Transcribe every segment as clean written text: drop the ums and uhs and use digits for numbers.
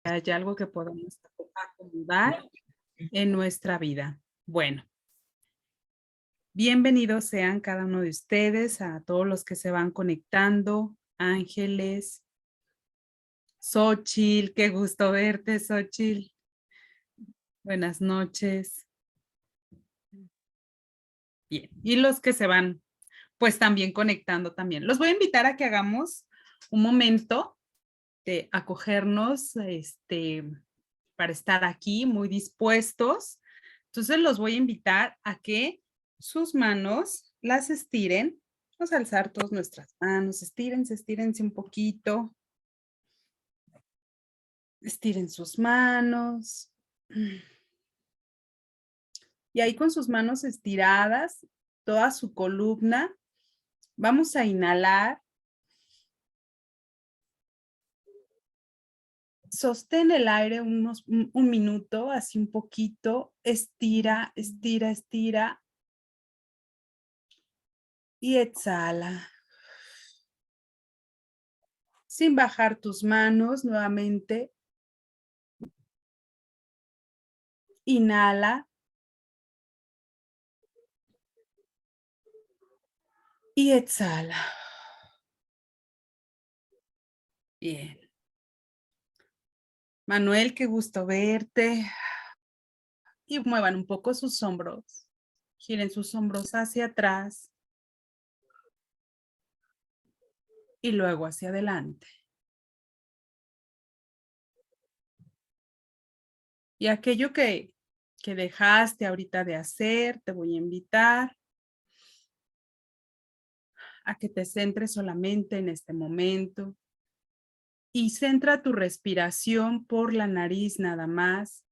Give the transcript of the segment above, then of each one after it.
hay algo que podamos acomodar en nuestra vida. Bueno, bienvenidos sean cada uno de ustedes, a todos los que se van conectando, Ángeles, Xochitl, qué gusto verte, Xochitl. Buenas noches. Bien, y los que se van, pues también conectando también. Los voy a invitar a que hagamos un momento de acogernos, para estar aquí muy dispuestos. Entonces los voy a invitar a que sus manos las estiren. Vamos a alzar todas nuestras manos, estírense, estírense un poquito. Estiren sus manos. Y ahí con sus manos estiradas, toda su columna, vamos a inhalar. Sostén el aire un minuto, así un poquito. Estira, estira, estira. Y exhala. Sin bajar tus manos nuevamente. Inhala. Y exhala. Bien. Manuel, qué gusto verte. Y muevan un poco sus hombros. Giren sus hombros hacia atrás. Y luego hacia adelante. Y aquello que dejaste ahorita de hacer, te voy a invitar a que te centres solamente en este momento y centra tu respiración por la nariz nada más.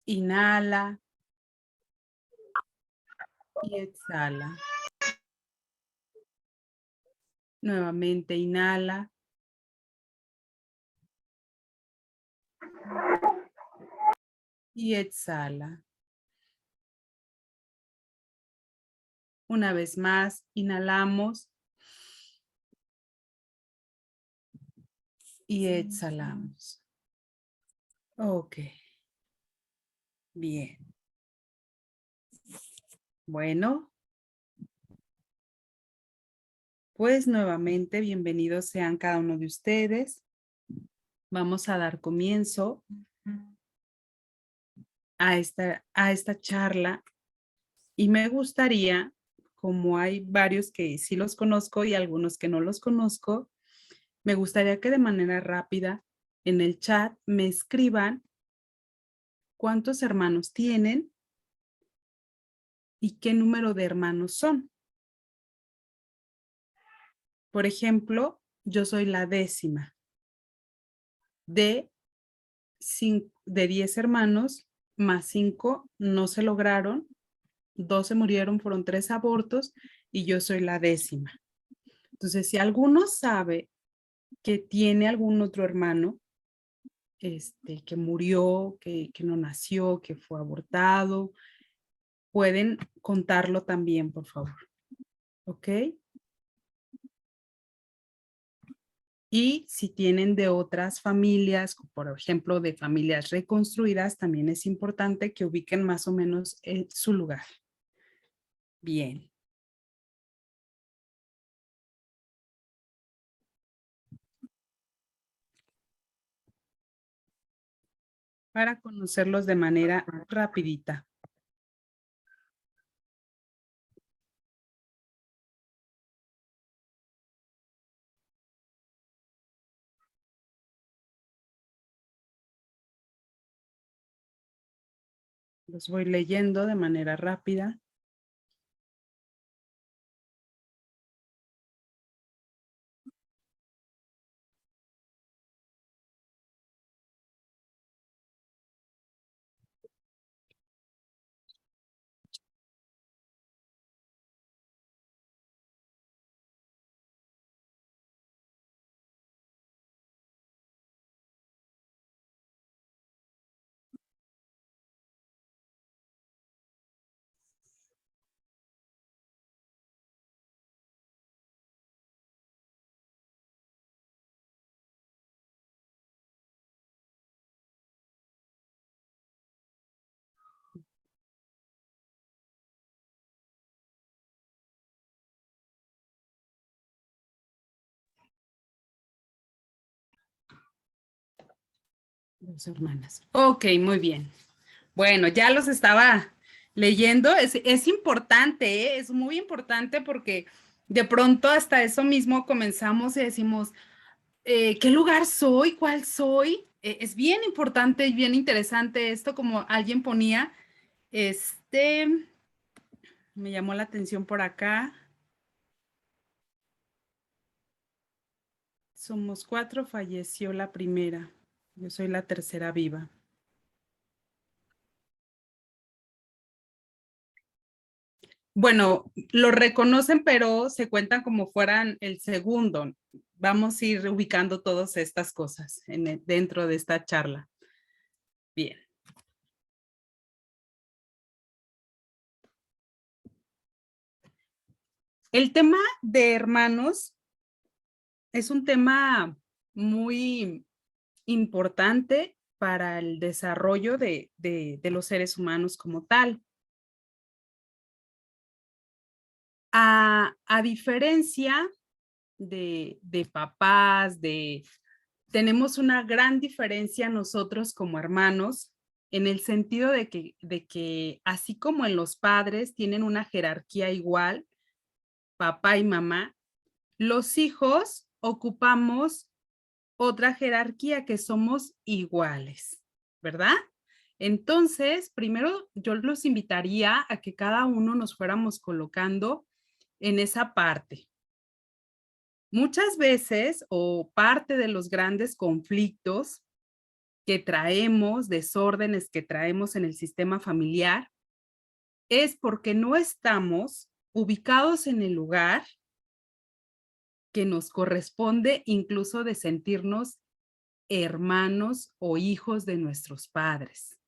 Inhala y exhala. Nuevamente inhala y exhala. Una vez más, inhalamos y exhalamos. Ok. Bien. Bueno, pues nuevamente bienvenidos sean cada uno de ustedes. Vamos a dar comienzo a esta charla y me gustaría, como hay varios que sí los conozco y algunos que no los conozco, me gustaría que de manera rápida en el chat me escriban cuántos hermanos tienen y qué número de hermanos son. Por ejemplo, yo soy la 10ª de 10 hermanos, más 5 no se lograron, 2 se murieron, fueron 3 abortos y yo soy la 10ª. Entonces, si alguno sabe que tiene algún otro hermano que murió, que no nació, que fue abortado, pueden contarlo también, por favor. ¿Ok? Y si tienen de otras familias, por ejemplo, de familias reconstruidas, también es importante que ubiquen más o menos su lugar. Bien. Para conocerlos de manera rapidita. Los voy leyendo de manera rápida. Dos hermanas. Ok, muy bien. Bueno, ya los estaba leyendo. Es importante, ¿eh? Es muy importante porque de pronto hasta eso mismo comenzamos y decimos, ¿qué lugar soy? ¿Cuál soy? Es bien importante y bien interesante esto, como alguien ponía, este, me llamó la atención por acá. Somos cuatro, falleció la primera. Yo soy la tercera viva. Bueno, lo reconocen, pero se cuentan como fueran el segundo. Vamos a ir ubicando todas estas cosas dentro de esta charla. Bien. El tema de hermanos es un tema muy importante para el desarrollo de los seres humanos como tal. A diferencia de papás, tenemos una gran diferencia nosotros como hermanos en el sentido de que así como en los padres tienen una jerarquía igual, papá y mamá, los hijos ocupamos otra jerarquía que somos iguales, ¿verdad? Entonces, primero yo los invitaría a que cada uno nos fuéramos colocando en esa parte. Muchas veces, o parte de los grandes conflictos que traemos, desórdenes que traemos en el sistema familiar, es porque no estamos ubicados en el lugar que nos corresponde, incluso de sentirnos hermanos o hijos de nuestros padres,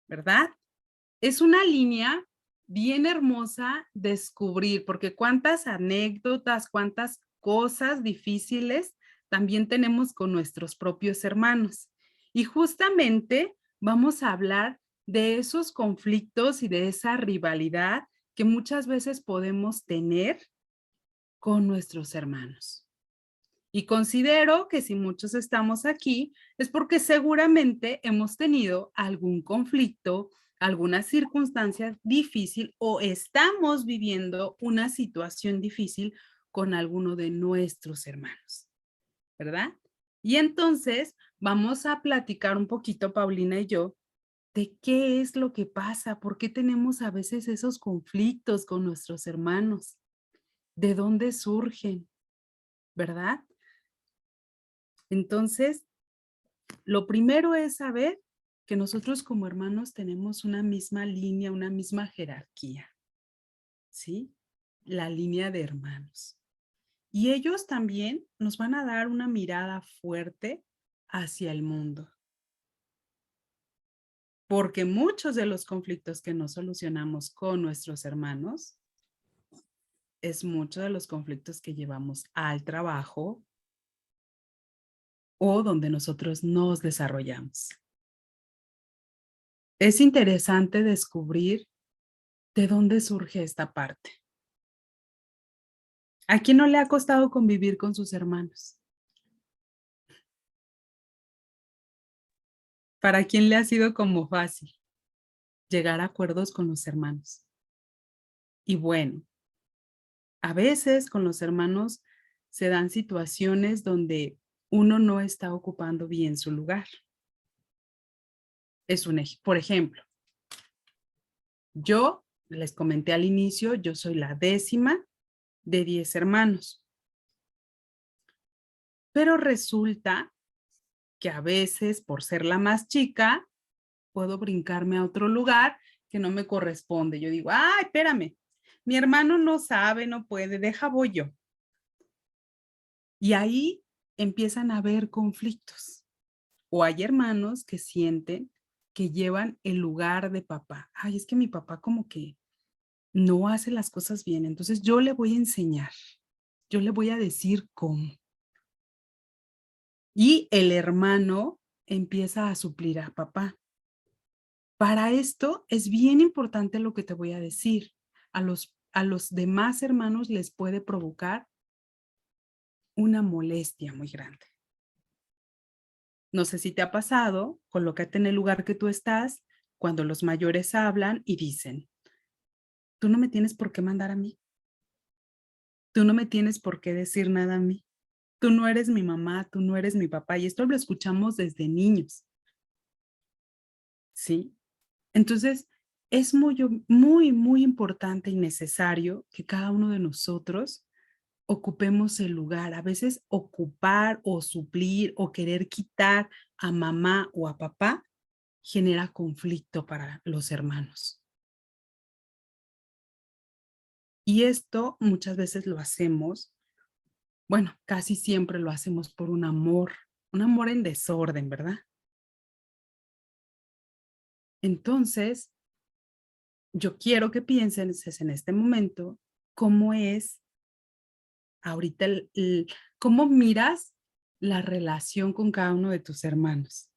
¿verdad? Es una línea bien hermosa descubrir, porque cuántas anécdotas, cuántas cosas difíciles también tenemos con nuestros propios hermanos. Y justamente vamos a hablar de esos conflictos y de esa rivalidad que muchas veces podemos tener con nuestros hermanos. Y considero que si muchos estamos aquí es porque seguramente hemos tenido algún conflicto, alguna circunstancia difícil o estamos viviendo una situación difícil con alguno de nuestros hermanos, ¿verdad? Y entonces vamos a platicar un poquito, Paulina y yo, de qué es lo que pasa, por qué tenemos a veces esos conflictos con nuestros hermanos, de dónde surgen, ¿verdad? Entonces, lo primero es saber que nosotros como hermanos tenemos una misma línea, una misma jerarquía, ¿sí? La línea de hermanos. Y ellos también nos van a dar una mirada fuerte hacia el mundo. Porque muchos de los conflictos que no solucionamos con nuestros hermanos es mucho de los conflictos que llevamos al trabajo o donde nosotros nos desarrollamos. Es interesante descubrir de dónde surge esta parte. ¿A quién no le ha costado convivir con sus hermanos? ¿Para quién le ha sido como fácil llegar a acuerdos con los hermanos? Y bueno, a veces con los hermanos se dan situaciones donde uno no está ocupando bien su lugar. Por ejemplo, yo les comenté al inicio, yo soy la 10ª de 10 hermanos. Pero resulta que a veces, por ser la más chica, puedo brincarme a otro lugar que no me corresponde. Yo digo, ay, espérame, mi hermano no sabe, no puede, deja voy yo. Y ahí empiezan a haber conflictos. O hay hermanos que sienten que llevan el lugar de papá. Ay, es que mi papá como que no hace las cosas bien, entonces yo le voy a enseñar, yo le voy a decir cómo. Y el hermano empieza a suplir a papá. Para esto es bien importante lo que te voy a decir. A los demás hermanos les puede provocar una molestia muy grande. No sé si te ha pasado, colócate en el lugar que tú estás cuando los mayores hablan y dicen, tú no me tienes por qué mandar a mí, tú no me tienes por qué decir nada a mí, tú no eres mi mamá, tú no eres mi papá. Y esto lo escuchamos desde niños, ¿sí? Entonces, es muy importante y necesario que cada uno de nosotros ocupemos el lugar. A veces ocupar o suplir o querer quitar a mamá o a papá genera conflicto para los hermanos. Y esto muchas veces lo hacemos, bueno, casi siempre lo hacemos por un amor en desorden, ¿verdad? Entonces, yo quiero que pienses en este momento cómo es ahorita cómo miras la relación con cada uno de tus hermanos.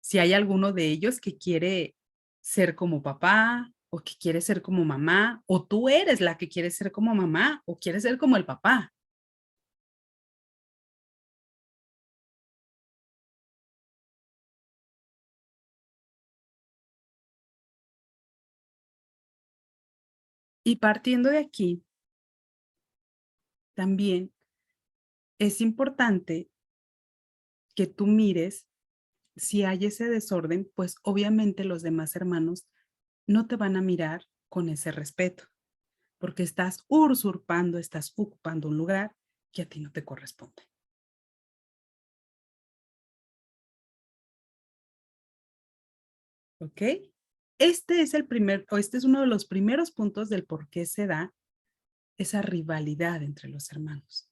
Si hay alguno de ellos que quiere ser como papá o que quiere ser como mamá, o tú eres la que quiere ser como mamá o quiere ser como el papá. Y partiendo de aquí, también es importante que tú mires si hay ese desorden, pues obviamente los demás hermanos no te van a mirar con ese respeto, porque estás usurpando, estás ocupando un lugar que a ti no te corresponde. ¿Ok? Este es este es uno de los primeros puntos del por qué se da esa rivalidad entre los hermanos.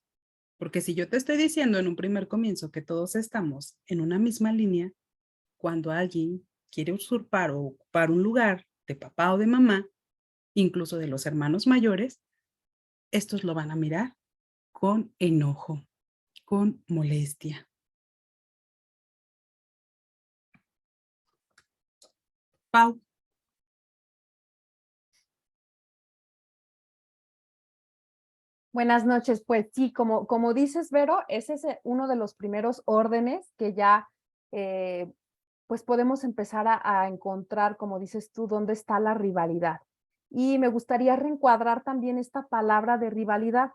Porque si yo te estoy diciendo en un primer comienzo que todos estamos en una misma línea, cuando alguien quiere usurpar o ocupar un lugar de papá o de mamá, incluso de los hermanos mayores, estos lo van a mirar con enojo, con molestia. Pau. Buenas noches, pues sí, como dices, Vero, ese es uno de los primeros órdenes que ya eh, pues podemos empezar a encontrar, como dices tú, dónde está la rivalidad. Y me gustaría reencuadrar también esta palabra de rivalidad,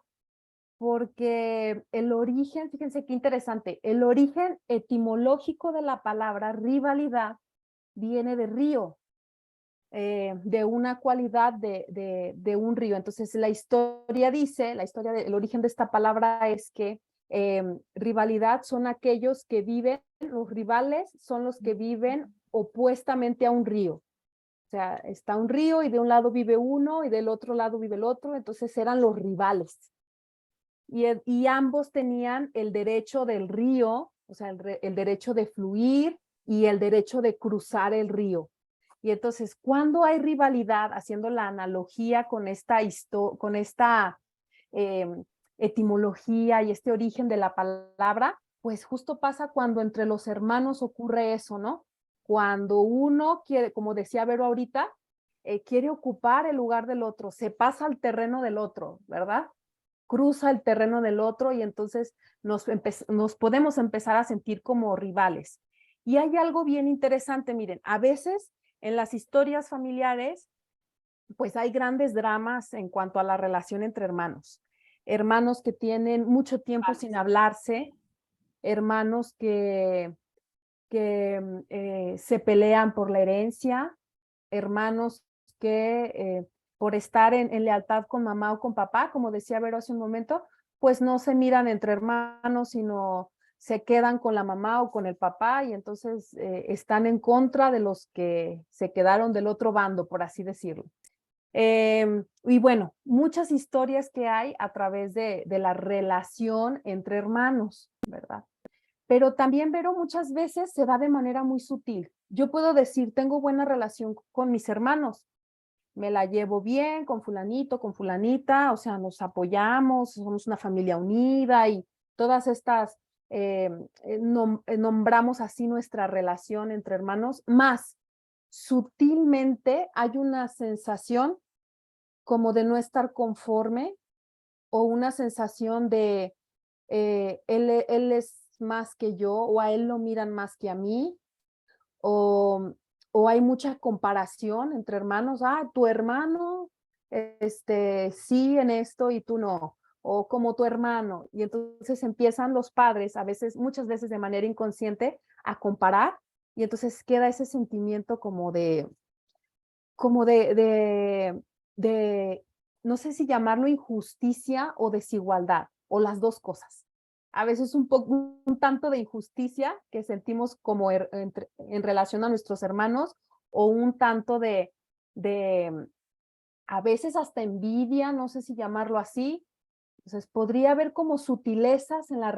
porque el origen, fíjense qué interesante, el origen etimológico de la palabra rivalidad viene de río, de una cualidad de un río. Entonces la historia dice, el origen de esta palabra es que rivalidad son aquellos que viven, los rivales son los que viven opuestamente a un río. O sea, está un río y de un lado vive uno y del otro lado vive el otro, entonces eran los rivales. Y ambos tenían el derecho del río, o sea, el derecho de fluir y el derecho de cruzar el río. Y entonces, cuando hay rivalidad, haciendo la analogía con esta eh, etimología y este origen de la palabra, pues justo pasa cuando entre los hermanos ocurre eso, ¿no? Cuando uno quiere, como decía Vero ahorita, quiere ocupar el lugar del otro, se pasa al terreno del otro, ¿verdad? Cruza el terreno del otro y entonces nos podemos empezar a sentir como rivales. Y hay algo bien interesante, miren, a veces en las historias familiares, pues hay grandes dramas en cuanto a la relación entre hermanos. Hermanos que tienen mucho tiempo sin hablarse, hermanos que se pelean por la herencia, hermanos que por estar en lealtad con mamá o con papá, como decía Vero hace un momento, pues no se miran entre hermanos, sino se quedan con la mamá o con el papá y entonces están en contra de los que se quedaron del otro bando, por así decirlo. Y bueno, muchas historias que hay a través de la relación entre hermanos, ¿verdad? Pero también, Vero, muchas veces se da de manera muy sutil. Yo puedo decir, tengo buena relación con mis hermanos, me la llevo bien con fulanito, con fulanita, o sea, nos apoyamos, somos una familia unida y todas estas, nombramos así nuestra relación entre hermanos, más sutilmente hay una sensación como de no estar conforme o una sensación de él es más que yo, o a él lo miran más que a mí, o, o hay mucha comparación entre hermanos. Ah, tu hermano, sí en esto y tú no, o como tu hermano. Y entonces empiezan los padres, a veces, muchas veces de manera inconsciente, a comparar, y entonces queda ese sentimiento como de, no sé si llamarlo injusticia o desigualdad, o las dos cosas. A veces un tanto de injusticia que sentimos como en relación a nuestros hermanos, o un tanto de a veces hasta envidia, no sé si llamarlo así. Entonces, podría haber como sutilezas en la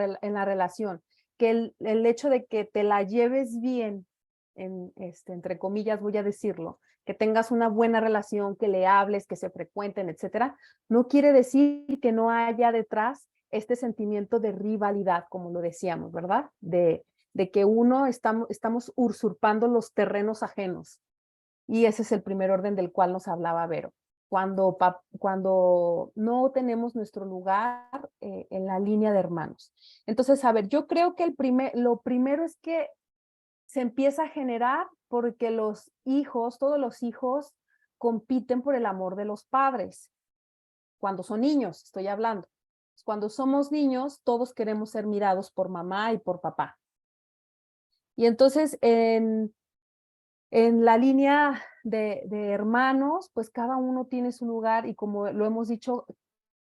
relación, que el hecho de que te la lleves bien, entre comillas voy a decirlo, que tengas una buena relación, que le hables, que se frecuenten, etcétera, no quiere decir que no haya detrás este sentimiento de rivalidad, como lo decíamos, ¿verdad? De que estamos usurpando los terrenos ajenos. Y ese es el primer orden del cual nos hablaba Vero. Cuando no tenemos nuestro lugar en la línea de hermanos. Entonces, a ver, yo creo que lo primero es que se empieza a generar porque los hijos, todos los hijos, compiten por el amor de los padres. Cuando son niños, estoy hablando. Cuando somos niños, todos queremos ser mirados por mamá y por papá. Y entonces, en la línea de hermanos, pues cada uno tiene su lugar, y como lo hemos dicho,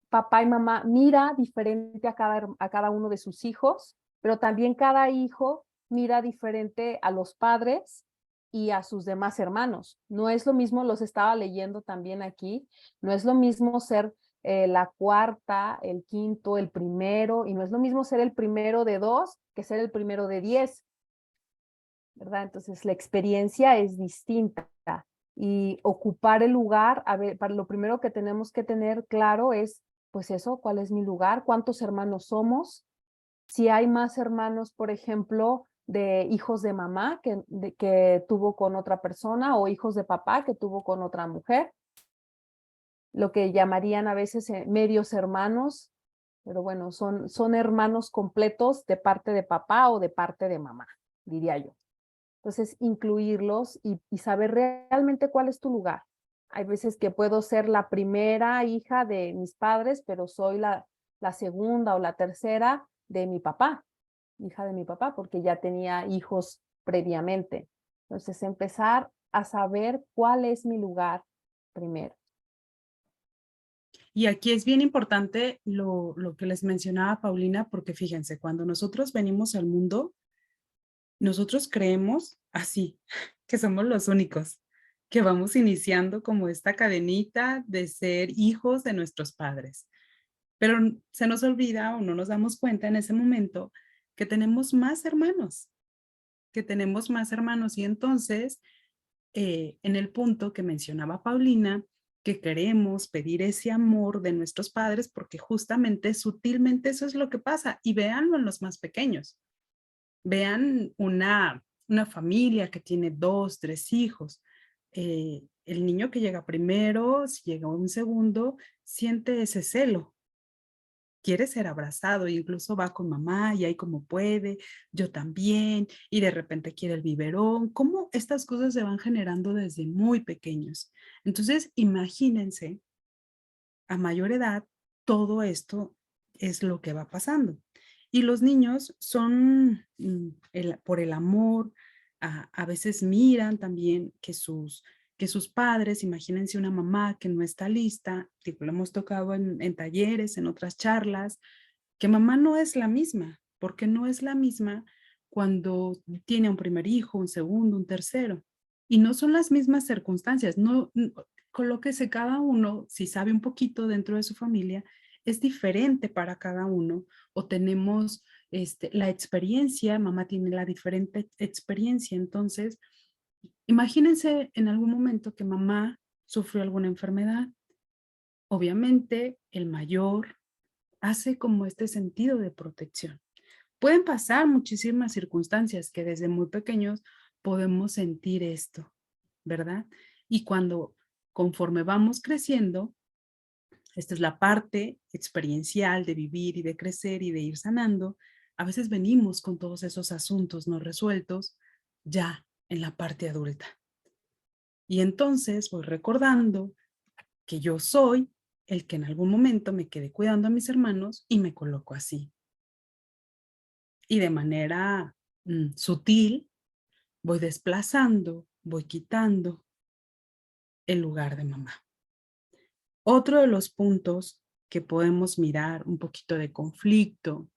papá y mamá mira diferente a cada uno de sus hijos, pero también cada hijo mira diferente a los padres y a sus demás hermanos. No es lo mismo, los estaba leyendo también aquí, no es lo mismo ser la cuarta, el quinto, el primero, y no es lo mismo ser el primero de 2 que ser el primero de 10. ¿Verdad? Entonces la experiencia es distinta, y ocupar el lugar, a ver, para lo primero que tenemos que tener claro es, pues eso, ¿cuál es mi lugar? ¿Cuántos hermanos somos? Si hay más hermanos, por ejemplo, de hijos de mamá que tuvo con otra persona, o hijos de papá que tuvo con otra mujer, lo que llamarían a veces medios hermanos, pero bueno, son hermanos completos de parte de papá o de parte de mamá, diría yo. Entonces, incluirlos y saber realmente cuál es tu lugar. Hay veces que puedo ser la primera hija de mis padres, pero soy la segunda o la tercera de mi papá, hija de mi papá, porque ya tenía hijos previamente. Entonces, empezar a saber cuál es mi lugar primero. Y aquí es bien importante lo que les mencionaba Paulina, porque fíjense, cuando nosotros venimos al mundo, nosotros creemos así, que somos los únicos, que vamos iniciando como esta cadenita de ser hijos de nuestros padres. Pero se nos olvida o no nos damos cuenta en ese momento que tenemos más hermanos, que tenemos más hermanos. Y entonces, en el punto que mencionaba Paulina, que queremos pedir ese amor de nuestros padres, porque justamente sutilmente eso es lo que pasa. Y véanlo en los más pequeños. Vean una familia que tiene 2, 3 hijos. El niño que llega primero, si llega un segundo, siente ese celo, quiere ser abrazado, incluso va con mamá y ahí como puede, yo también, y de repente quiere el biberón. Cómo estas cosas se van generando desde muy pequeños. Entonces, imagínense, a mayor edad, todo esto es lo que va pasando. Y los niños son, por el amor, a veces miran también que sus padres, imagínense una mamá que no está lista, tipo lo hemos tocado en talleres, en otras charlas, que mamá no es la misma, porque no es la misma cuando tiene un primer hijo, un segundo, un tercero. Y no son las mismas circunstancias. Colóquese cada uno, si sabe un poquito dentro de su familia, es diferente para cada uno, o tenemos la experiencia, mamá tiene la diferente experiencia. Entonces, imagínense en algún momento que mamá sufrió alguna enfermedad. Obviamente, el mayor hace como este sentido de protección. Pueden pasar muchísimas circunstancias que desde muy pequeños podemos sentir esto, ¿verdad? Y conforme vamos creciendo, esta es la parte experiencial de vivir y de crecer y de ir sanando, a veces venimos con todos esos asuntos no resueltos ya en la parte adulta. Y entonces voy recordando que yo soy el que en algún momento me quedé cuidando a mis hermanos y me coloco así. Y de manera sutil voy desplazando, voy quitando el lugar de mamá. Otro de los puntos que podemos mirar un poquito de conflicto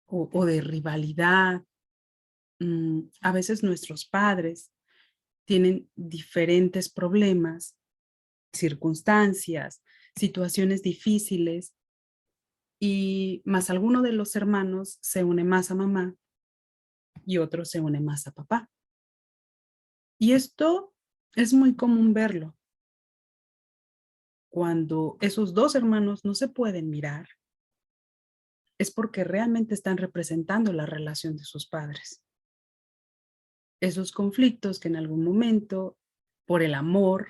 o de rivalidad, a veces nuestros padres tienen diferentes problemas, circunstancias, situaciones difíciles y más alguno de los hermanos se une más a mamá y otro se une más a papá. Y esto es muy común verlo cuando esos dos hermanos no se pueden mirar, es porque realmente están representando la relación de sus padres. Esos conflictos que en algún momento, por el amor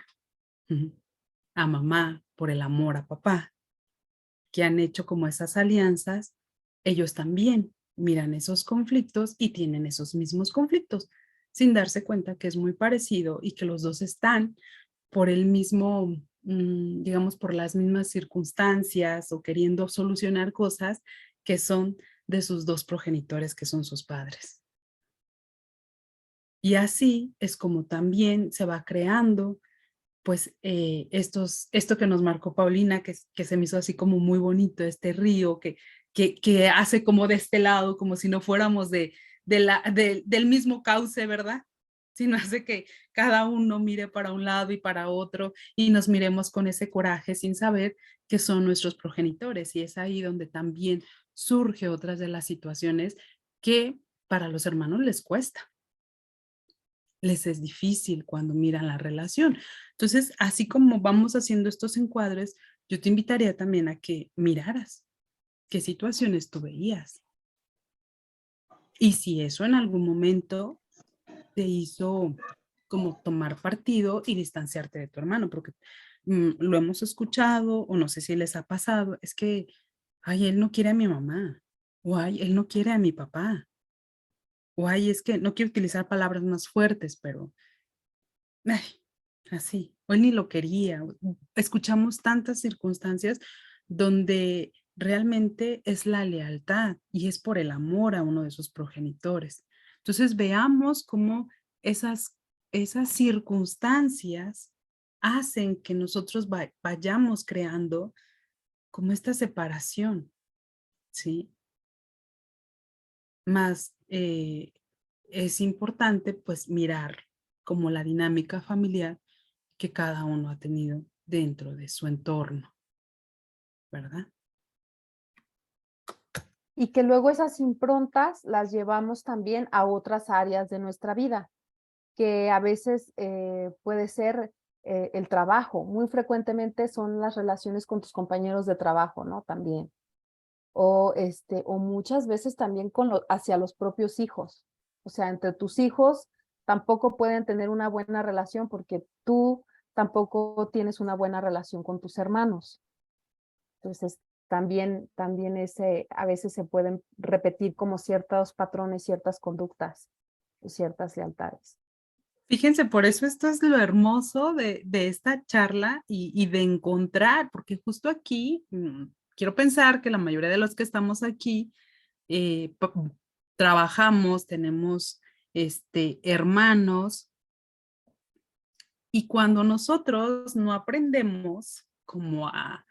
a mamá, por el amor a papá, que han hecho como esas alianzas, ellos también miran esos conflictos y tienen esos mismos conflictos, sin darse cuenta que es muy parecido y que los dos están por el mismo, digamos, por las mismas circunstancias o queriendo solucionar cosas que son de sus dos progenitores, que son sus padres. Y así es como también se va creando, pues, esto que nos marcó Paulina, que se me hizo así como muy bonito, este río que hace como de este lado, como si no fuéramos del mismo cauce, ¿verdad? Sino hace que cada uno mire para un lado y para otro y nos miremos con ese coraje sin saber que son nuestros progenitores. Y es ahí donde también surge otras de las situaciones que para los hermanos les cuesta, les es difícil cuando miran la relación. Entonces, así como vamos haciendo estos encuadres, yo te invitaría también a que miraras qué situaciones tú veías. Y si eso en algún momento te hizo como tomar partido y distanciarte de tu hermano, porque lo hemos escuchado o no sé si les ha pasado, es que, ay, él no quiere a mi mamá, o ay, él no quiere a mi papá, o ay, es que no quiero utilizar palabras más fuertes, pero ay, así, o él ni lo quería. Escuchamos tantas circunstancias donde realmente es la lealtad y es por el amor a uno de sus progenitores. Entonces veamos cómo esas circunstancias hacen que nosotros vayamos creando como esta separación, ¿sí? Más es importante pues mirar como la dinámica familiar que cada uno ha tenido dentro de su entorno, ¿verdad? Y que luego esas improntas las llevamos también a otras áreas de nuestra vida, que a veces puede ser el trabajo. Muy frecuentemente son las relaciones con tus compañeros de trabajo, ¿no? También. O muchas veces también hacia los propios hijos. O sea, entre tus hijos tampoco pueden tener una buena relación porque tú tampoco tienes una buena relación con tus hermanos. Entonces, también a veces se pueden repetir como ciertos patrones, ciertas conductas y ciertas lealtades. Fíjense, por eso esto es lo hermoso de esta charla y de encontrar, porque justo aquí, quiero pensar que la mayoría de los que estamos aquí eh, pa- trabajamos, tenemos hermanos, y cuando nosotros no aprendemos como a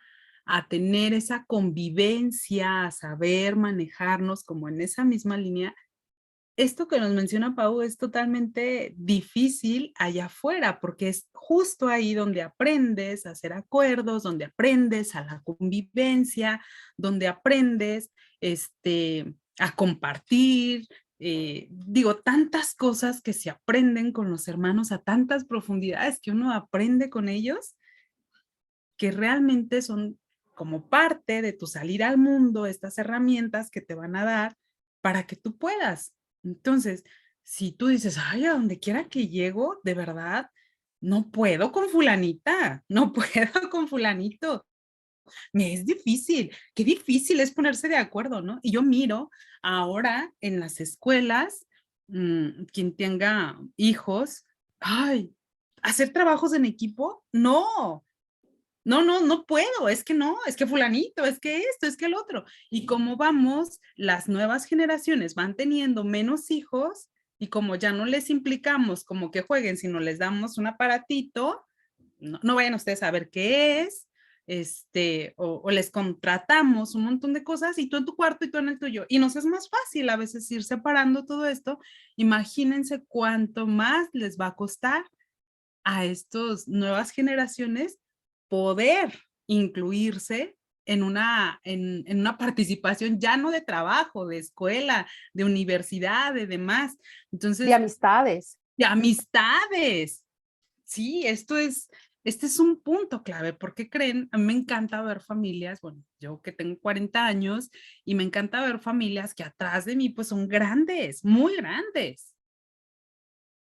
tener esa convivencia, a saber manejarnos como en esa misma línea, esto que nos menciona Pau es totalmente difícil allá afuera, porque es justo ahí donde aprendes a hacer acuerdos, donde aprendes a la convivencia, donde aprendes a compartir. Digo, tantas cosas que se aprenden con los hermanos a tantas profundidades que uno aprende con ellos, que realmente son como parte de tu salir al mundo, estas herramientas que te van a dar para que tú puedas. Entonces, si tú dices, ay, a donde quiera que llego, de verdad, no puedo con fulanita, no puedo con fulanito. Me es difícil, qué difícil es ponerse de acuerdo, ¿no? Y yo miro ahora en las escuelas, quien tenga hijos, ay, ¿hacer trabajos en equipo? No, no puedo, es que no, es que fulanito, es que esto, es que el otro. Y como vamos, las nuevas generaciones van teniendo menos hijos y como ya no les implicamos como que jueguen, sino les damos un aparatito, no vayan ustedes a ver qué es, o les contratamos un montón de cosas y tú en tu cuarto y tú en el tuyo. Y nos es más fácil a veces ir separando todo esto. Imagínense cuánto más les va a costar a estas nuevas generaciones poder incluirse en una participación ya no de trabajo, de escuela, de universidad, de demás. De Entonces, amistades. de amistades. Sí, este es un punto clave, porque creen, a mí me encanta ver familias, bueno, yo que tengo 40 años y me encanta ver familias que atrás de mí pues son grandes, muy grandes,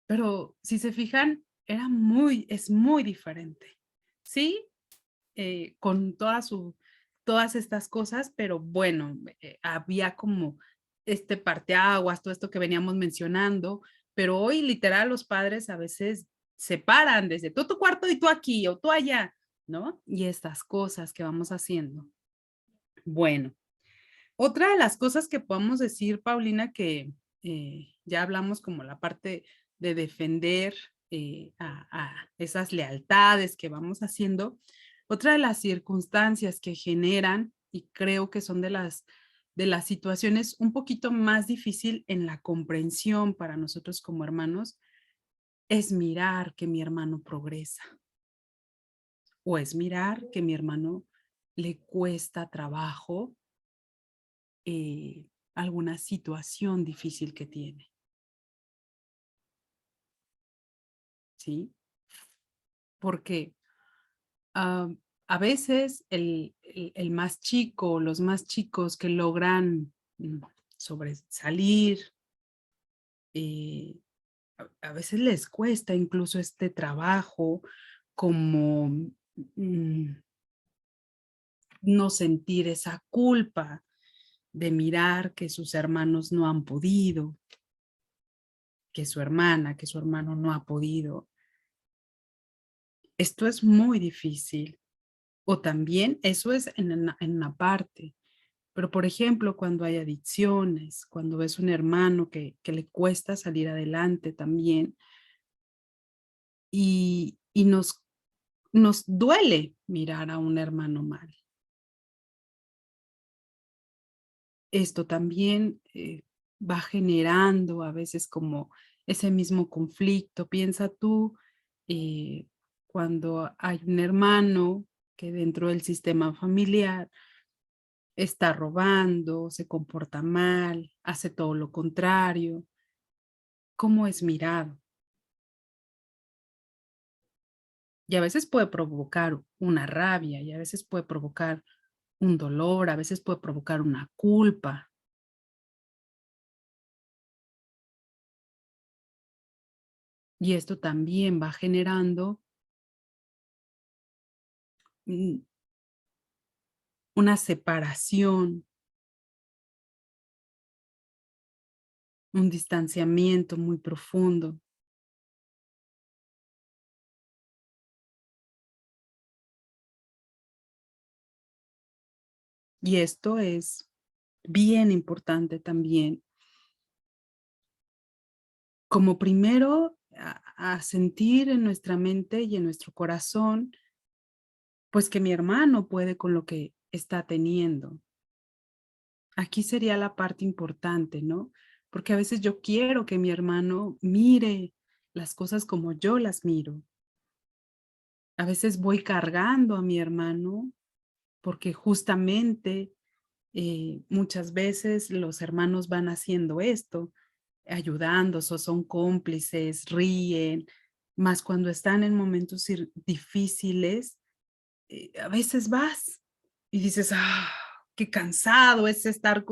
pero si se fijan, es muy diferente, ¿sí? Con todas estas cosas, pero bueno, había como este parteaguas, todo esto que veníamos mencionando, pero hoy literal los padres a veces se paran desde tú tu cuarto y tú aquí o tú allá, ¿no? Y estas cosas que vamos haciendo. Bueno, otra de las cosas que podemos decir, Paulina, que ya hablamos como la parte de defender a esas lealtades que vamos haciendo, otra de las circunstancias que generan, y creo que son de las situaciones un poquito más difícil en la comprensión para nosotros como hermanos, es mirar que mi hermano progresa o es mirar que mi hermano le cuesta trabajo eh, alguna situación difícil que tiene, ¿sí? Porque ah, a veces el más chico, los más chicos que logran sobresalir, eh, a veces les cuesta incluso este trabajo como mm, no sentir esa culpa de mirar que sus hermanos no han podido, que su hermana, que su hermano no ha podido. Esto es muy difícil. O también eso es en una parte. Pero, por ejemplo, cuando hay adicciones, cuando ves un hermano que le cuesta salir adelante también y nos duele mirar a un hermano mal. Esto también va generando a veces como ese mismo conflicto. Piensa tú eh, cuando hay un hermano que dentro del sistema familiar está robando, se comporta mal, hace todo lo contrario, ¿cómo es mirado? Y a veces puede provocar una rabia, y a veces puede provocar un dolor, a veces puede provocar una culpa. Y esto también va generando mm, una separación, un distanciamiento muy profundo. Y esto es bien importante también, como primero a sentir en nuestra mente y en nuestro corazón, pues que mi hermano puede con lo que está teniendo. Aquí sería la parte importante, ¿no? Porque a veces yo quiero que mi hermano mire las cosas como yo las miro. A veces voy cargando a mi hermano porque justamente muchas veces los hermanos van haciendo esto, ayudando, son cómplices, ríen, más cuando están en momentos difíciles, a veces vas y dices, ah, qué cansado es estar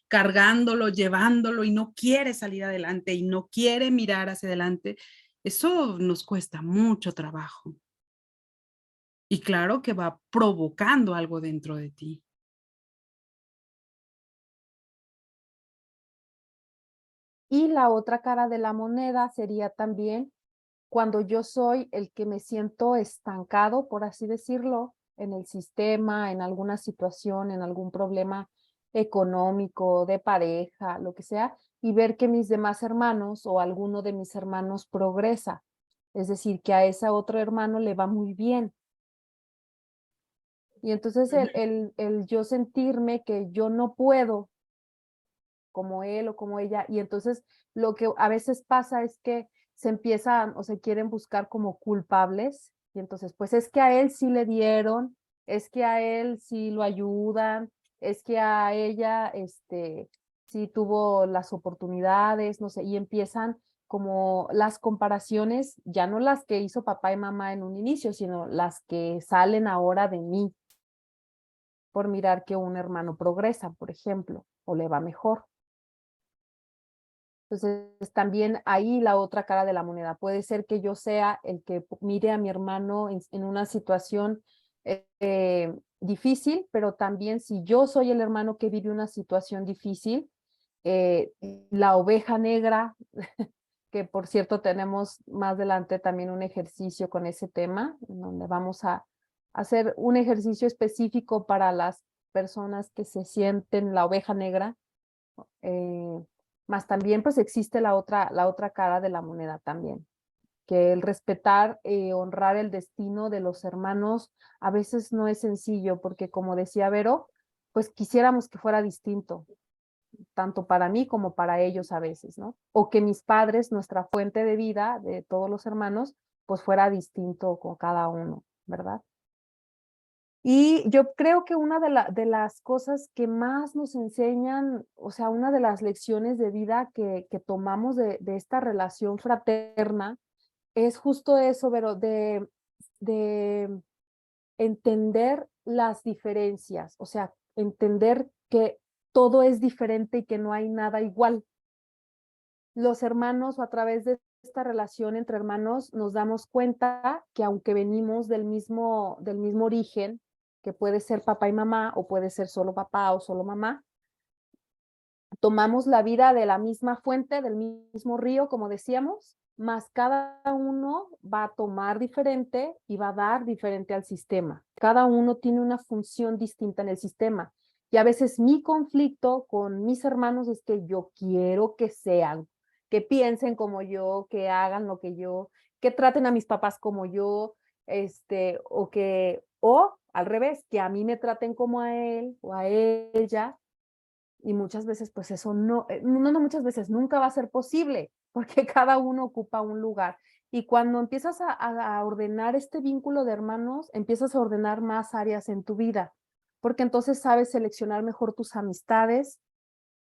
cargándolo, llevándolo y no quiere salir adelante y no quiere mirar hacia adelante. Eso nos cuesta mucho trabajo. Y claro que va provocando algo dentro de ti. Y la otra cara de la moneda sería también cuando yo soy el que me siento estancado, por así decirlo, en el sistema, en alguna situación, en algún problema económico, de pareja, lo que sea, y ver que mis demás hermanos o alguno de mis hermanos progresa. Es decir, que a ese otro hermano le va muy bien. Y entonces Ujú. el yo sentirme que yo no puedo como él o como ella, y entonces lo que a veces pasa es que se empiezan o se quieren buscar como culpables, y entonces, pues es que a él sí le dieron, es que a él sí lo ayudan, es que a ella, sí tuvo las oportunidades, no sé, y empiezan como las comparaciones, ya no las que hizo papá y mamá en un inicio, sino las que salen ahora de mí, por mirar que un hermano progresa, por ejemplo, o le va mejor. Entonces, también ahí la otra cara de la moneda. Puede ser que yo sea el que mire a mi hermano en una situación difícil, pero también si yo soy el hermano que vive una situación difícil, eh, la oveja negra, que por cierto tenemos más adelante también un ejercicio con ese tema, en donde vamos a hacer un ejercicio específico para las personas que se sienten la oveja negra. Más también pues existe la otra cara de la moneda también, que el respetar, honrar el destino de los hermanos a veces no es sencillo, porque como decía Vero, pues quisiéramos que fuera distinto, tanto para mí como para ellos a veces, ¿no? O que mis padres, nuestra fuente de vida de todos los hermanos, pues fuera distinto con cada uno, ¿verdad? Y yo creo que una de las cosas que más nos enseñan, o sea, una de las lecciones de vida que tomamos de esta relación fraterna es justo eso, pero de entender las diferencias, o sea, entender que todo es diferente y que no hay nada igual. Los hermanos, o a través de esta relación entre hermanos, nos damos cuenta que aunque venimos del mismo origen, que puede ser papá y mamá, o puede ser solo papá o solo mamá, tomamos la vida de la misma fuente, del mismo río, como decíamos, más cada uno va a tomar diferente y va a dar diferente al sistema. Cada uno tiene una función distinta en el sistema. Y a veces mi conflicto con mis hermanos es que yo quiero que sean, que piensen como yo, que hagan lo que yo, que traten a mis papás como yo, o al revés, que a mí me traten como a él o a ella, y muchas veces, pues eso no muchas veces, nunca va a ser posible, porque cada uno ocupa un lugar. Y cuando empiezas a ordenar este vínculo de hermanos, empiezas a ordenar más áreas en tu vida, porque entonces sabes seleccionar mejor tus amistades,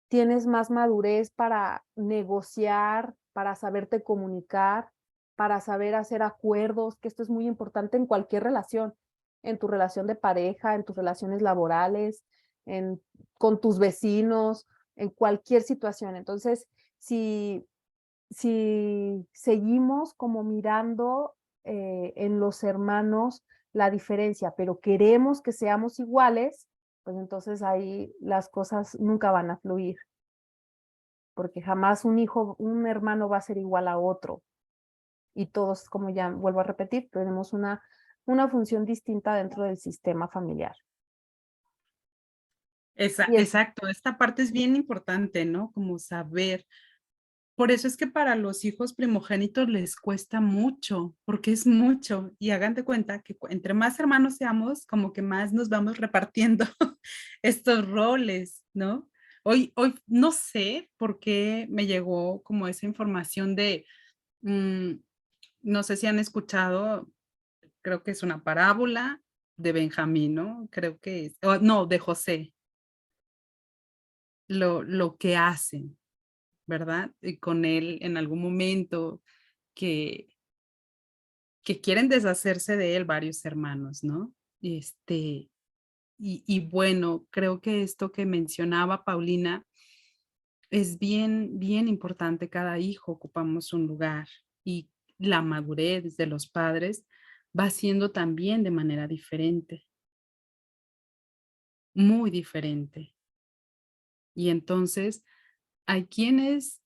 tienes más madurez para negociar, para saberte comunicar, para saber hacer acuerdos, que esto es muy importante en cualquier relación, en tu relación de pareja, en tus relaciones laborales, en, con tus vecinos, en cualquier situación. Entonces, si, si seguimos como mirando en los hermanos la diferencia, pero queremos que seamos iguales, pues entonces ahí las cosas nunca van a fluir, porque jamás un hermano va a ser igual a otro. Y todos, como ya vuelvo a repetir, tenemos una función distinta dentro del sistema familiar. Y es, Exacto, esta parte es bien importante, ¿no? Como saber. Por eso es que para los hijos primogénitos les cuesta mucho, porque es mucho. Y hagan de cuenta que entre más hermanos seamos, como que más nos vamos repartiendo estos roles, ¿no? Hoy no sé por qué me llegó como esa información de, mm, no sé si han escuchado, creo que es una parábola de Benjamín, ¿no? Creo que es, no, de José, lo que hacen, ¿verdad? Y con él en algún momento que, que quieren deshacerse de él varios hermanos, ¿no? Y bueno, creo que esto que mencionaba Paulina es bien, bien importante. Cada hijo ocupamos un lugar y la madurez de los padres va siendo también de manera diferente, muy diferente. Y entonces hay quienes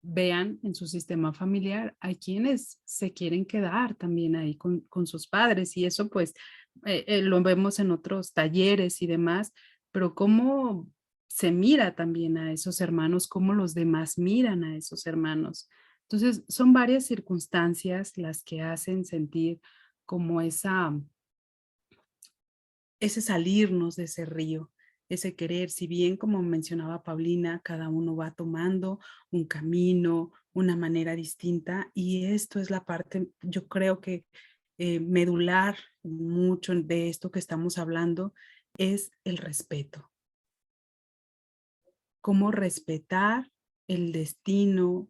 vean en su sistema familiar, hay quienes se quieren quedar también ahí con sus padres y eso pues lo vemos en otros talleres y demás, pero cómo se mira también a esos hermanos, cómo los demás miran a esos hermanos. Entonces, son varias circunstancias las que hacen sentir como ese salirnos de ese río, ese querer, si bien como mencionaba Paulina, cada uno va tomando un camino, una manera distinta, y esto es la parte, yo creo que medular mucho de esto que estamos hablando es el respeto. Cómo respetar el destino,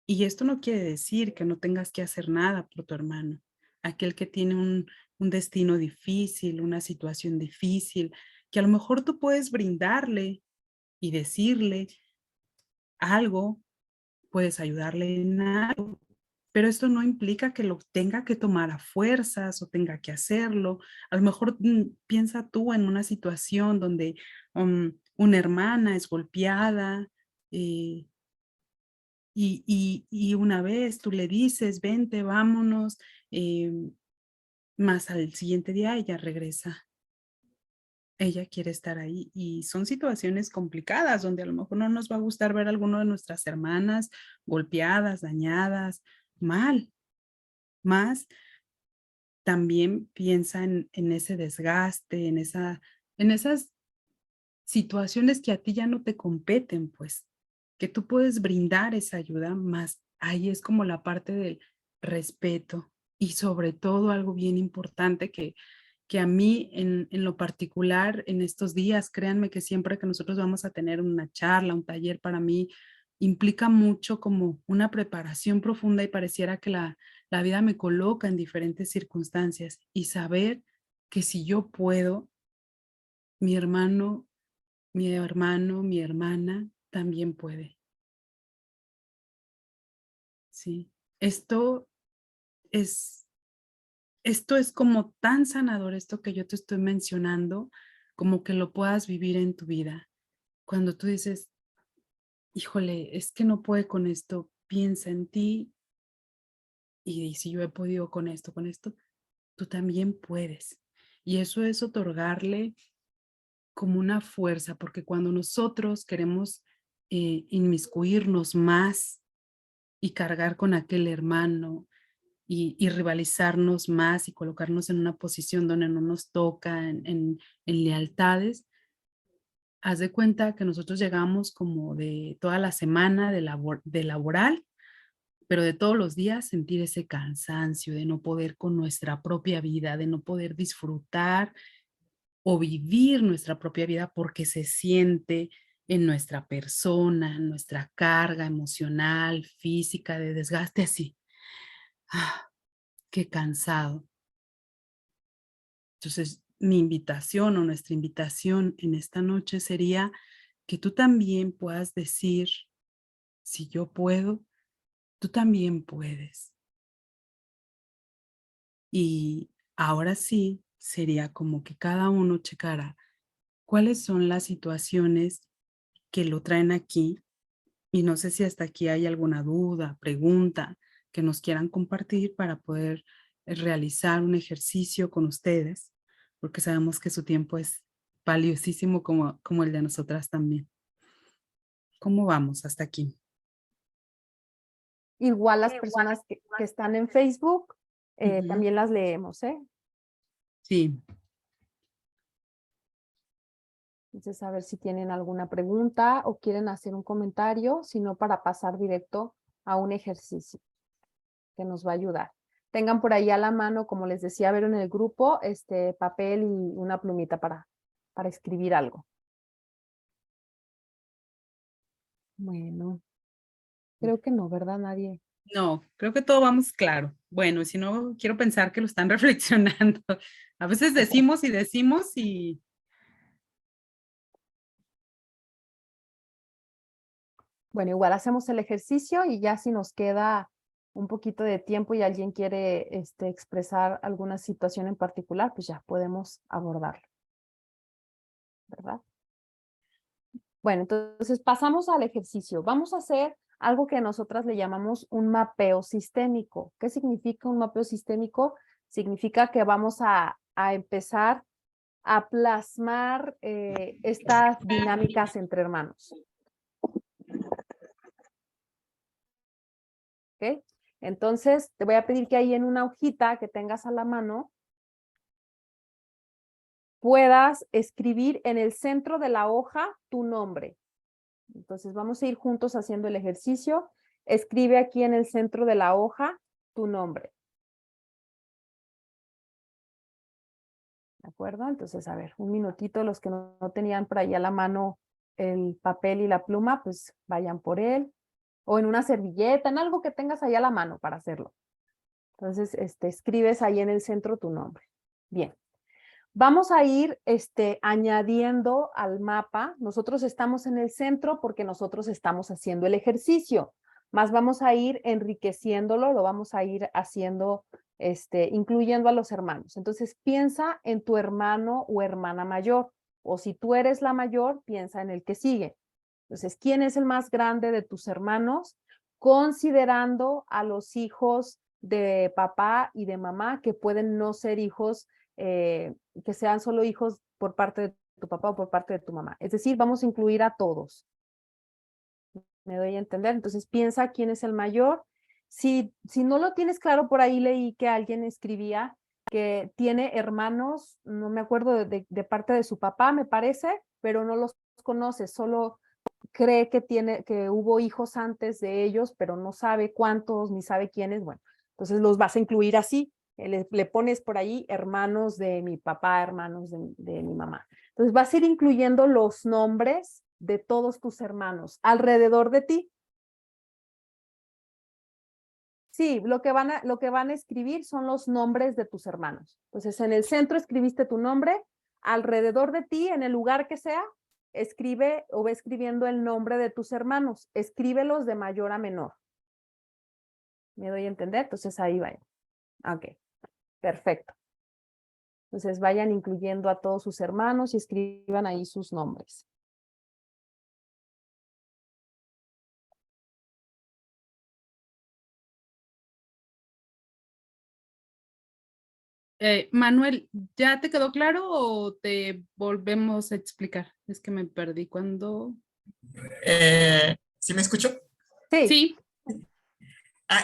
y esto no quiere decir que no tengas que hacer nada por tu hermano, aquel que tiene un destino difícil, una situación difícil, que a lo mejor tú puedes brindarle y decirle algo, puedes ayudarle en algo, pero esto no implica que lo tenga que tomar a fuerzas o tenga que hacerlo. A lo mejor piensa tú en una situación donde una hermana es golpeada, eh, y una vez tú le dices, vente, vámonos, más al siguiente día ella regresa. Ella quiere estar ahí y son situaciones complicadas donde a lo mejor no nos va a gustar ver a alguno de nuestras hermanas golpeadas, dañadas, mal. Más también piensa en ese desgaste, en esas situaciones que a ti ya no te competen, pues, que tú puedes brindar esa ayuda, más ahí es como la parte del respeto y sobre todo algo bien importante que a mí en lo particular en estos días, créanme que siempre que nosotros vamos a tener una charla, un taller, para mí implica mucho como una preparación profunda y pareciera que la vida me coloca en diferentes circunstancias y saber que si yo puedo, mi hermano mi hermana también puede, sí. Esto es esto es como tan sanador, esto que yo te estoy mencionando, como que lo puedas vivir en tu vida. Cuando tú dices: "Híjole, es que no puede con esto", piensa en ti, y si yo he podido con esto, tú también puedes. Y eso es otorgarle como una fuerza, porque cuando nosotros queremos, inmiscuirnos más y cargar con aquel hermano y rivalizarnos más y colocarnos en una posición donde no nos toca en lealtades, haz de cuenta que nosotros llegamos como de toda la semana de laboral, pero de todos los días sentir ese cansancio de no poder con nuestra propia vida, de no poder disfrutar o vivir nuestra propia vida porque se siente en nuestra persona, en nuestra carga emocional, física, de desgaste así. Ah, qué cansado. Entonces, mi invitación o nuestra invitación en esta noche sería que tú también puedas decir, si yo puedo, tú también puedes. Y ahora sí, sería como que cada uno checara cuáles son las situaciones que lo traen aquí. Y no sé si hasta aquí hay alguna duda, pregunta que nos quieran compartir para poder realizar un ejercicio con ustedes, porque sabemos que su tiempo es valiosísimo como el de nosotras también. ¿Cómo vamos hasta aquí? Igual las personas que están en Facebook, Ujú. también las leemos, ¿eh? Sí, Entonces, a ver si tienen alguna pregunta o quieren hacer un comentario, sino para pasar directo a un ejercicio que nos va a ayudar. Tengan por ahí a la mano, como les decía, ver en el grupo, papel y una plumita para escribir algo. Bueno, creo que no, ¿verdad? Nadie. no, creo que todo vamos claro. Bueno, si no, quiero pensar que lo están reflexionando. A veces decimos y decimos y Bueno, igual hacemos el ejercicio y ya si nos queda un poquito de tiempo y alguien quiere expresar alguna situación en particular, pues ya podemos abordarlo, ¿verdad? Bueno, entonces pasamos al ejercicio. Vamos a hacer algo que nosotras le llamamos un mapeo sistémico. ¿Qué significa un mapeo sistémico? Significa que vamos a empezar a plasmar estas dinámicas entre hermanos. ¿Ok? Entonces, te voy a pedir que ahí en una hojita que tengas a la mano puedas escribir en el centro de la hoja tu nombre. Entonces, vamos a ir juntos haciendo el ejercicio. Escribe aquí en el centro de la hoja tu nombre. ¿De acuerdo? Entonces, a ver, un minutito, los que no tenían por ahí a la mano el papel y la pluma, pues vayan por él. O en una servilleta, en algo que tengas ahí a la mano para hacerlo. Entonces, escribes ahí en el centro tu nombre. Bien. Vamos a ir añadiendo al mapa. Nosotros estamos en el centro porque nosotros estamos haciendo el ejercicio. Más vamos a ir enriqueciéndolo, lo vamos a ir haciendo, incluyendo a los hermanos. Entonces, piensa en tu hermano o hermana mayor. O si tú eres la mayor, piensa en el que sigue. Entonces, ¿quién es el más grande de tus hermanos? Considerando a los hijos de papá y de mamá que pueden no ser hijos que sean solo hijos por parte de tu papá o por parte de tu mamá. Es decir, vamos a incluir a todos. ¿Me doy a entender? Entonces piensa quién es el mayor. Si no lo tienes claro, por ahí leí que alguien escribía que tiene hermanos, no me acuerdo de parte de su papá, me parece, pero no los conoce, solo cree que hubo hijos antes de ellos, pero no sabe cuántos ni sabe quiénes. Bueno, entonces los vas a incluir así. Le pones por ahí hermanos de mi papá, hermanos de mi mamá. Entonces vas a ir incluyendo los nombres de todos tus hermanos alrededor de ti. Sí, lo que van a escribir son los nombres de tus hermanos. Entonces, en el centro escribiste tu nombre, alrededor de ti, en el lugar que sea, escribe o ve escribiendo el nombre de tus hermanos. Escríbelos de mayor a menor. ¿Me doy a entender? Entonces, ahí vayan. Ok, perfecto. Entonces, vayan incluyendo a todos sus hermanos y escriban ahí sus nombres. Manuel, ¿ya te quedó claro o te volvemos a explicar? Es que me perdí cuando... ¿Sí me escucho? Sí, Sí,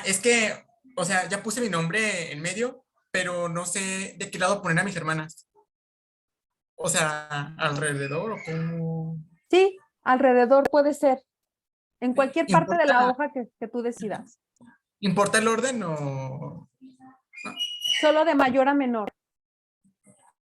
Es que, o sea, ya puse mi nombre en medio, pero no sé de qué lado poner a mis hermanas. O sea, alrededor o cómo. sí, alrededor puede ser. En cualquier parte de la ¿Importa, hoja que tú decidas. importa el orden o...? Solo de mayor a menor.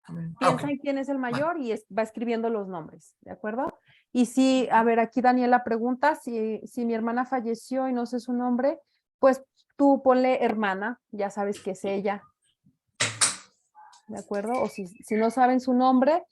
Ok. Piensa en quién es el Bueno, mayor y va escribiendo los nombres, ¿de acuerdo? Y si, a ver, aquí Daniela pregunta si mi hermana falleció y no sé su nombre, pues tú ponle hermana, ya sabes que es ella, ¿de acuerdo? O si no saben su nombre,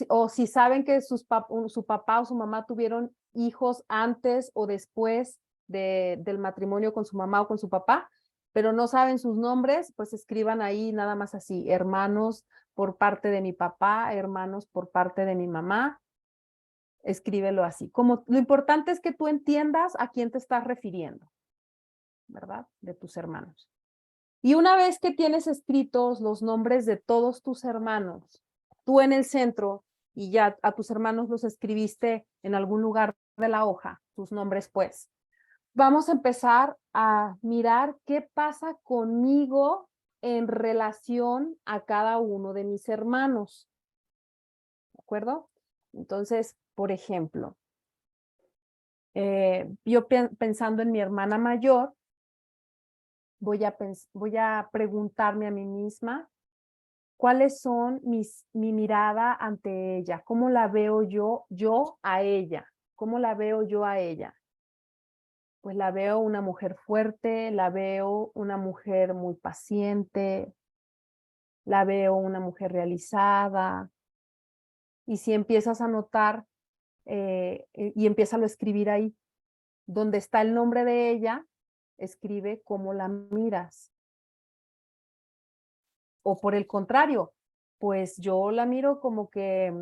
o si saben que su papá o su mamá tuvieron hijos antes o después del matrimonio con su mamá o con su papá, pero no saben sus nombres, pues escriban ahí nada más así, hermanos por parte de mi papá, hermanos por parte de mi mamá, escríbelo así. Como lo importante es que tú entiendas a quién te estás refiriendo, ¿verdad? De tus hermanos. Y una vez que tienes escritos los nombres de todos tus hermanos, tú en el centro y ya a tus hermanos los escribiste en algún lugar de la hoja, tus nombres pues, vamos a empezar a mirar qué pasa conmigo en relación a cada uno de mis hermanos. ¿De acuerdo? Entonces, por ejemplo, yo pensando en mi hermana mayor, voy a preguntarme a mí misma cuáles son mi mirada ante ella, cómo la veo yo a ella, cómo la veo yo a ella. Pues la veo una mujer fuerte, la veo una mujer muy paciente, la veo una mujer realizada. Y si empiezas a notar y empiezas a escribir ahí, donde está el nombre de ella, escribe cómo la miras. O por el contrario, pues yo la miro como que,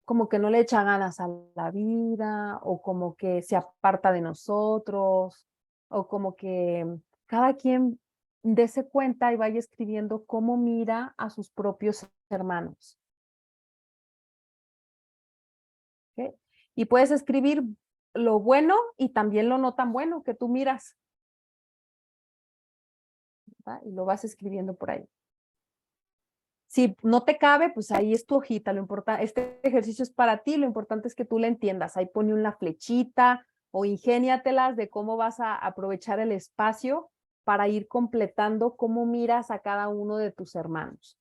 como que no le echa ganas a la vida, o como que se aparta de nosotros, o como que cada quien dése cuenta y vaya escribiendo cómo mira a sus propios hermanos. ¿Ok? Y puedes escribir lo bueno y también lo no tan bueno que tú miras. ¿Verdad? Y lo vas escribiendo por ahí. Si no te cabe, pues ahí es tu hojita. Este ejercicio es para ti, lo importante es que tú le entiendas. Ahí pone una flechita o ingéniatelas de cómo vas a aprovechar el espacio para ir completando cómo miras a cada uno de tus hermanos.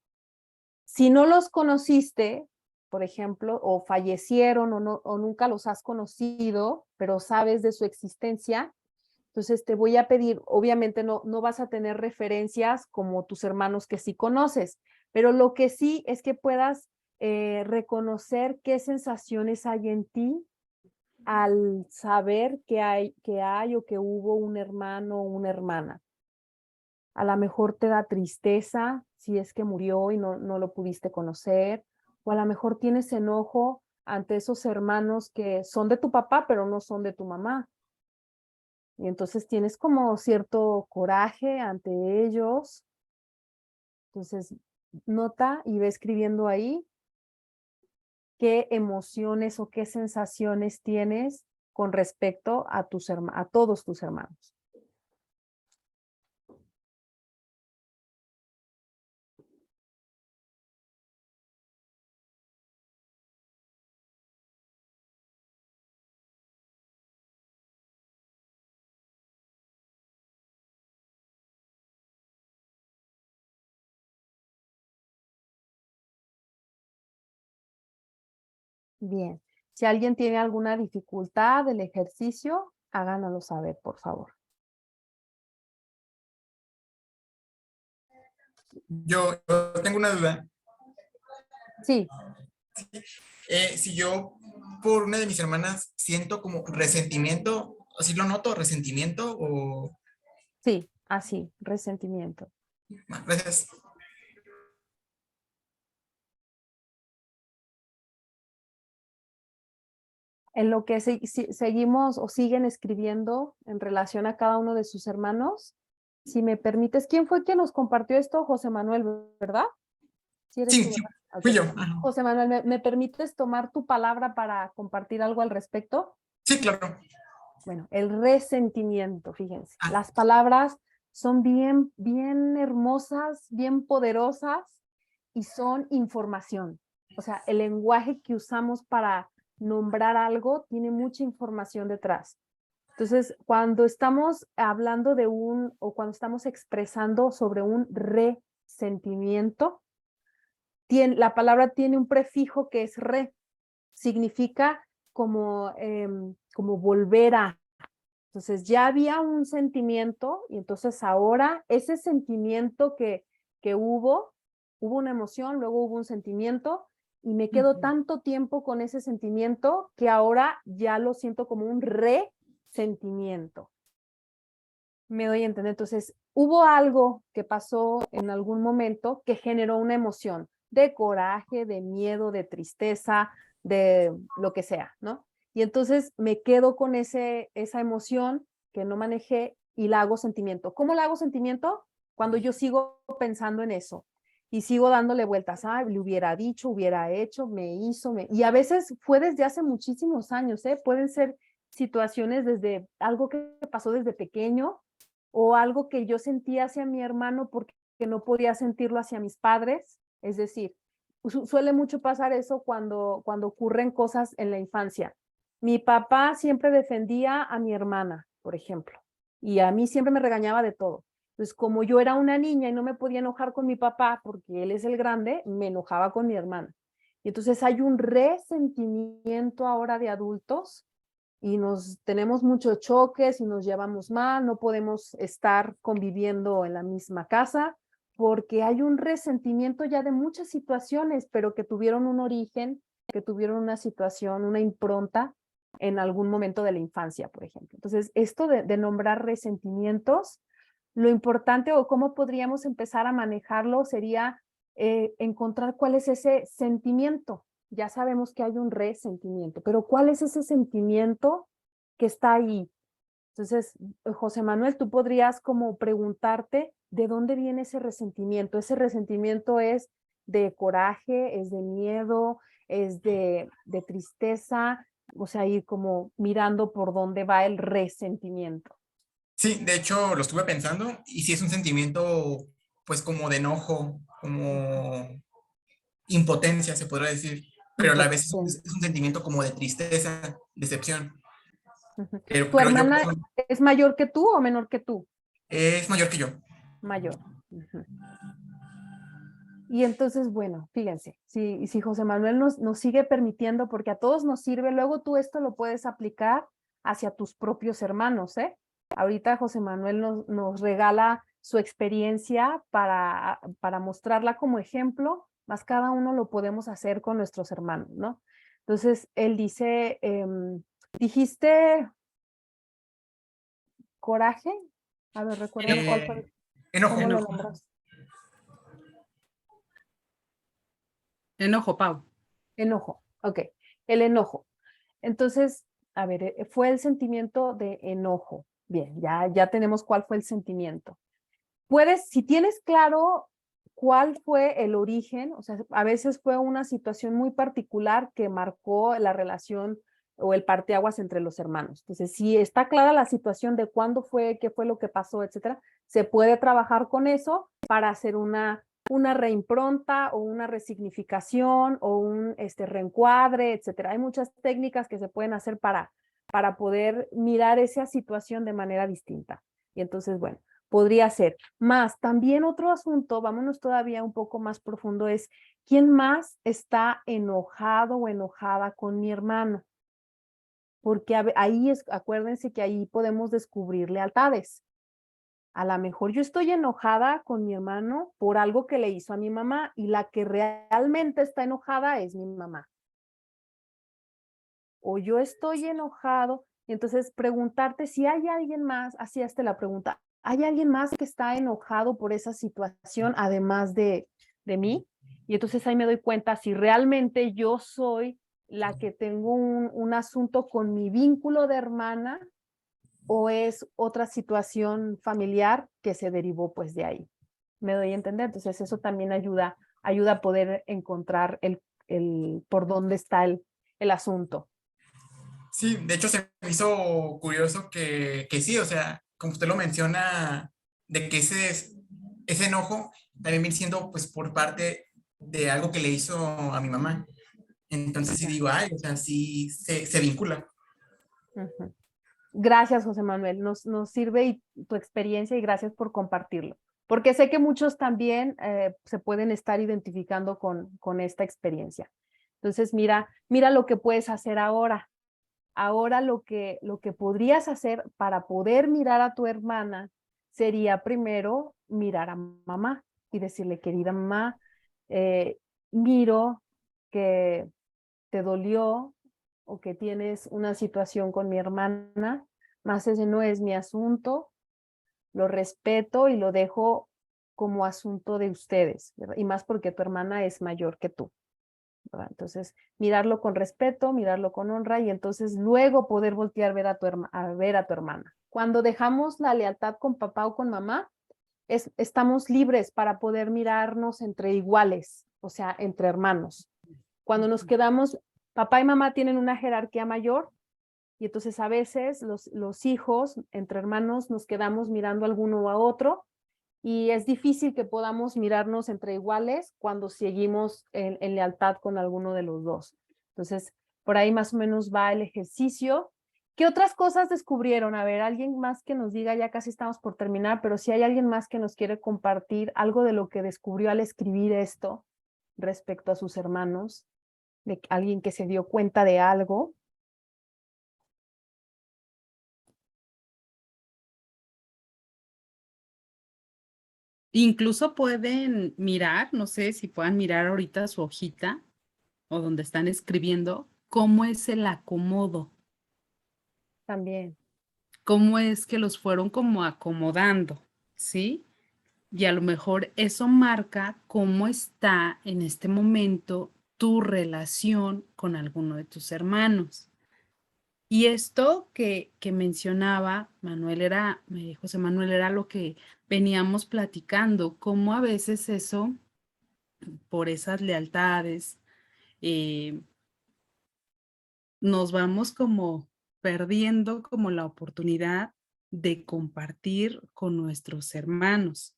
Si no los conociste, por ejemplo, o fallecieron o nunca los has conocido, pero sabes de su existencia, entonces te voy a pedir, obviamente no vas a tener referencias como tus hermanos que sí conoces, pero lo que sí es que puedas reconocer qué sensaciones hay en ti al saber que hay o que hubo un hermano o una hermana. A lo mejor te da tristeza si es que murió y no lo pudiste conocer, o a lo mejor tienes enojo ante esos hermanos que son de tu papá, pero no son de tu mamá. Y entonces tienes como cierto coraje ante ellos. Entonces, nota y ve escribiendo ahí qué emociones o qué sensaciones tienes con respecto a todos tus hermanos. Bien. Si alguien tiene alguna dificultad del ejercicio, háganoslo saber, por favor. Yo tengo una duda. Sí, Si yo por una de mis hermanas siento como resentimiento, ¿así lo noto? ¿Resentimiento o...? sí, así, resentimiento. Gracias. En lo que seguimos o siguen escribiendo en relación a cada uno de sus hermanos, si me permites, ¿quién fue quien nos compartió esto? José Manuel, ¿verdad? Sí eres Sí, tú, sí, ¿verdad? Ok. fui yo. Ajá. José Manuel, ¿me permites tomar tu palabra para compartir algo al respecto? Sí, claro. Bueno, el resentimiento, fíjense. Ah, Las palabras son bien, bien hermosas, bien poderosas y son información. O sea, el lenguaje que usamos para nombrar algo tiene mucha información detrás. Entonces, cuando estamos hablando o cuando estamos expresando sobre un resentimiento, la palabra tiene un prefijo que es significa como volver a. Entonces ya había un sentimiento y entonces ahora ese sentimiento que hubo una emoción, luego hubo un sentimiento y me quedo tanto tiempo con ese sentimiento que ahora ya lo siento como un resentimiento. Me doy a entender. Entonces, hubo algo que pasó en algún momento que generó una emoción de coraje, de miedo, de tristeza, de lo que sea, ¿no? Y entonces me quedo con esa emoción que no manejé y la hago sentimiento. ¿Cómo la hago sentimiento? Cuando yo sigo pensando en eso y sigo dándole vueltas. Ah, le hubiera dicho, hubiera hecho, me hizo, y a veces fue desde hace muchísimos años, ¿eh? Pueden ser situaciones desde algo que pasó desde pequeño o algo que yo sentía hacia mi hermano porque no podía sentirlo hacia mis padres. Es decir, suele mucho pasar eso cuando ocurren cosas en la infancia. Mi papá siempre defendía a mi hermana, por ejemplo, y a mí siempre me regañaba de todo. Entonces, como yo era una niña y no me podía enojar con mi papá porque él es el grande, me enojaba con mi hermana. Y entonces hay un resentimiento ahora de adultos y tenemos muchos choques y nos llevamos mal, no podemos estar conviviendo en la misma casa porque hay un resentimiento ya de muchas situaciones, pero que tuvieron un origen, que tuvieron una situación, una impronta en algún momento de la infancia, por ejemplo. Entonces, esto de nombrar resentimientos, lo importante o cómo podríamos empezar a manejarlo sería encontrar cuál es ese sentimiento. Ya sabemos que hay un resentimiento, pero ¿cuál es ese sentimiento que está ahí? Entonces, José Manuel, tú podrías como preguntarte de dónde viene ese resentimiento. Ese resentimiento es de coraje, es de miedo, es de tristeza, o sea, ir como mirando por dónde va el resentimiento. Sí, de hecho lo estuve pensando y sí es un sentimiento pues como de enojo, como impotencia se podría decir, pero a la vez Impotencia. es un sentimiento como de tristeza, decepción. Ujú. Pero, ¿Tu pero yo hermana es mayor que tú o menor que tú? es mayor que yo. Mayor. Ujú. Y entonces, bueno, fíjense, si José Manuel nos sigue permitiendo, porque a todos nos sirve, luego tú esto lo puedes aplicar hacia tus propios hermanos, ¿eh? Ahorita José Manuel nos regala su experiencia para mostrarla como ejemplo, más cada uno lo podemos hacer con nuestros hermanos, ¿no? Entonces, él dice, dijiste coraje. A ver, recuérdame cuál fue, Enojo. cómo lo Enojo. nombras. Enojo, Pau. Enojo, ok, el enojo. Entonces, a ver, fue el sentimiento de enojo. Bien, ya tenemos cuál fue el sentimiento. Puedes, si tienes claro cuál fue el origen, o sea, a veces fue una situación muy particular que marcó la relación o el parteaguas entre los hermanos. Entonces, si está clara la situación de cuándo fue, qué fue lo que pasó, etcétera, se puede trabajar con eso para hacer una reimpronta o una resignificación o un reencuadre, etcétera. Hay muchas técnicas que se pueden hacer para poder mirar esa situación de manera distinta. Y entonces, bueno, podría ser. Más, también otro asunto, vámonos todavía un poco más profundo, es ¿quién más está enojado o enojada con mi hermano? Porque ahí acuérdense que ahí podemos descubrir lealtades. A lo mejor yo estoy enojada con mi hermano por algo que le hizo a mi mamá y la que realmente está enojada es mi mamá. O yo estoy enojado, y entonces preguntarte si hay alguien más, así hazte la pregunta, ¿hay alguien más que está enojado por esa situación además de mí? Y entonces ahí me doy cuenta si realmente yo soy la que tengo un asunto con mi vínculo de hermana o es otra situación familiar que se derivó pues de ahí. Me doy a entender, entonces eso también ayuda a poder encontrar el por dónde está el asunto. Sí, de hecho se me hizo curioso que sí, o sea, como usted lo menciona, de que ese enojo también viene siendo pues por parte de algo que le hizo a mi mamá. Entonces sí digo, ay, o sea, sí se vincula. Ujú. Gracias, José Manuel. Nos sirve tu experiencia y gracias por compartirlo. Porque sé que muchos también se pueden estar identificando con esta experiencia. Entonces, mira lo que puedes hacer ahora. Ahora lo que podrías hacer para poder mirar a tu hermana sería primero mirar a mamá y decirle, querida mamá, miro que te dolió o que tienes una situación con mi hermana, más ese no es mi asunto, lo respeto y lo dejo como asunto de ustedes, ¿verdad? Y más porque tu hermana es mayor que tú, ¿verdad? Entonces, mirarlo con respeto, mirarlo con honra y entonces luego poder voltear a ver a tu hermana. Cuando dejamos la lealtad con papá o con mamá, estamos libres para poder mirarnos entre iguales, o sea, entre hermanos. Cuando nos quedamos, papá y mamá tienen una jerarquía mayor y entonces a veces los hijos entre hermanos nos quedamos mirando a alguno a otro y es difícil que podamos mirarnos entre iguales cuando seguimos en lealtad con alguno de los dos. Entonces, por ahí más o menos va el ejercicio. ¿Qué otras cosas descubrieron? A ver, alguien más que nos diga, ya casi estamos por terminar, pero si hay alguien más que nos quiere compartir algo de lo que descubrió al escribir esto respecto a sus hermanos, de alguien que se dio cuenta de algo. Incluso pueden mirar, no sé si puedan mirar ahorita su hojita o donde están escribiendo, cómo es el acomodo también. cómo es que los fueron como acomodando, ¿sí? Y a lo mejor eso marca cómo está en este momento tu relación con alguno de tus hermanos. Y esto que mencionaba Manuel era, José Manuel, era lo que veníamos platicando, cómo a veces eso, por esas lealtades, eh, nos vamos como perdiendo como la oportunidad de compartir con nuestros hermanos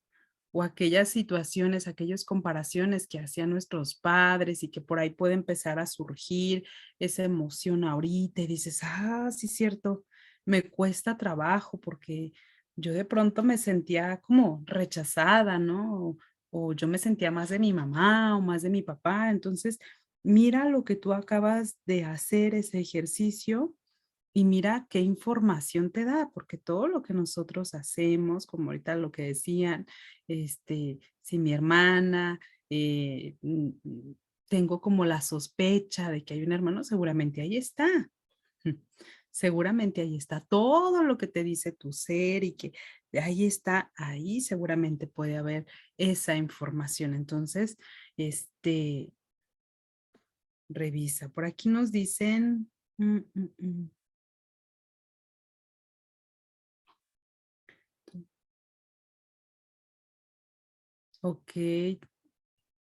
o aquellas situaciones, aquellas comparaciones que hacían nuestros padres y que por ahí puede empezar a surgir esa emoción ahorita y dices, ah, sí, cierto, me cuesta trabajo porque yo de pronto me sentía como rechazada, ¿no? O yo me sentía más de mi mamá o más de mi papá. Entonces, mira lo que tú acabas de hacer, ese ejercicio, y mira qué información te da, porque todo lo que nosotros hacemos, como ahorita lo que decían, si mi hermana, tengo como la sospecha de que hay un hermano, seguramente ahí está. Seguramente ahí está todo lo que te dice tu ser y que ahí está, ahí seguramente puede haber esa información. Entonces, revisa. Por aquí nos dicen, mm. Ok,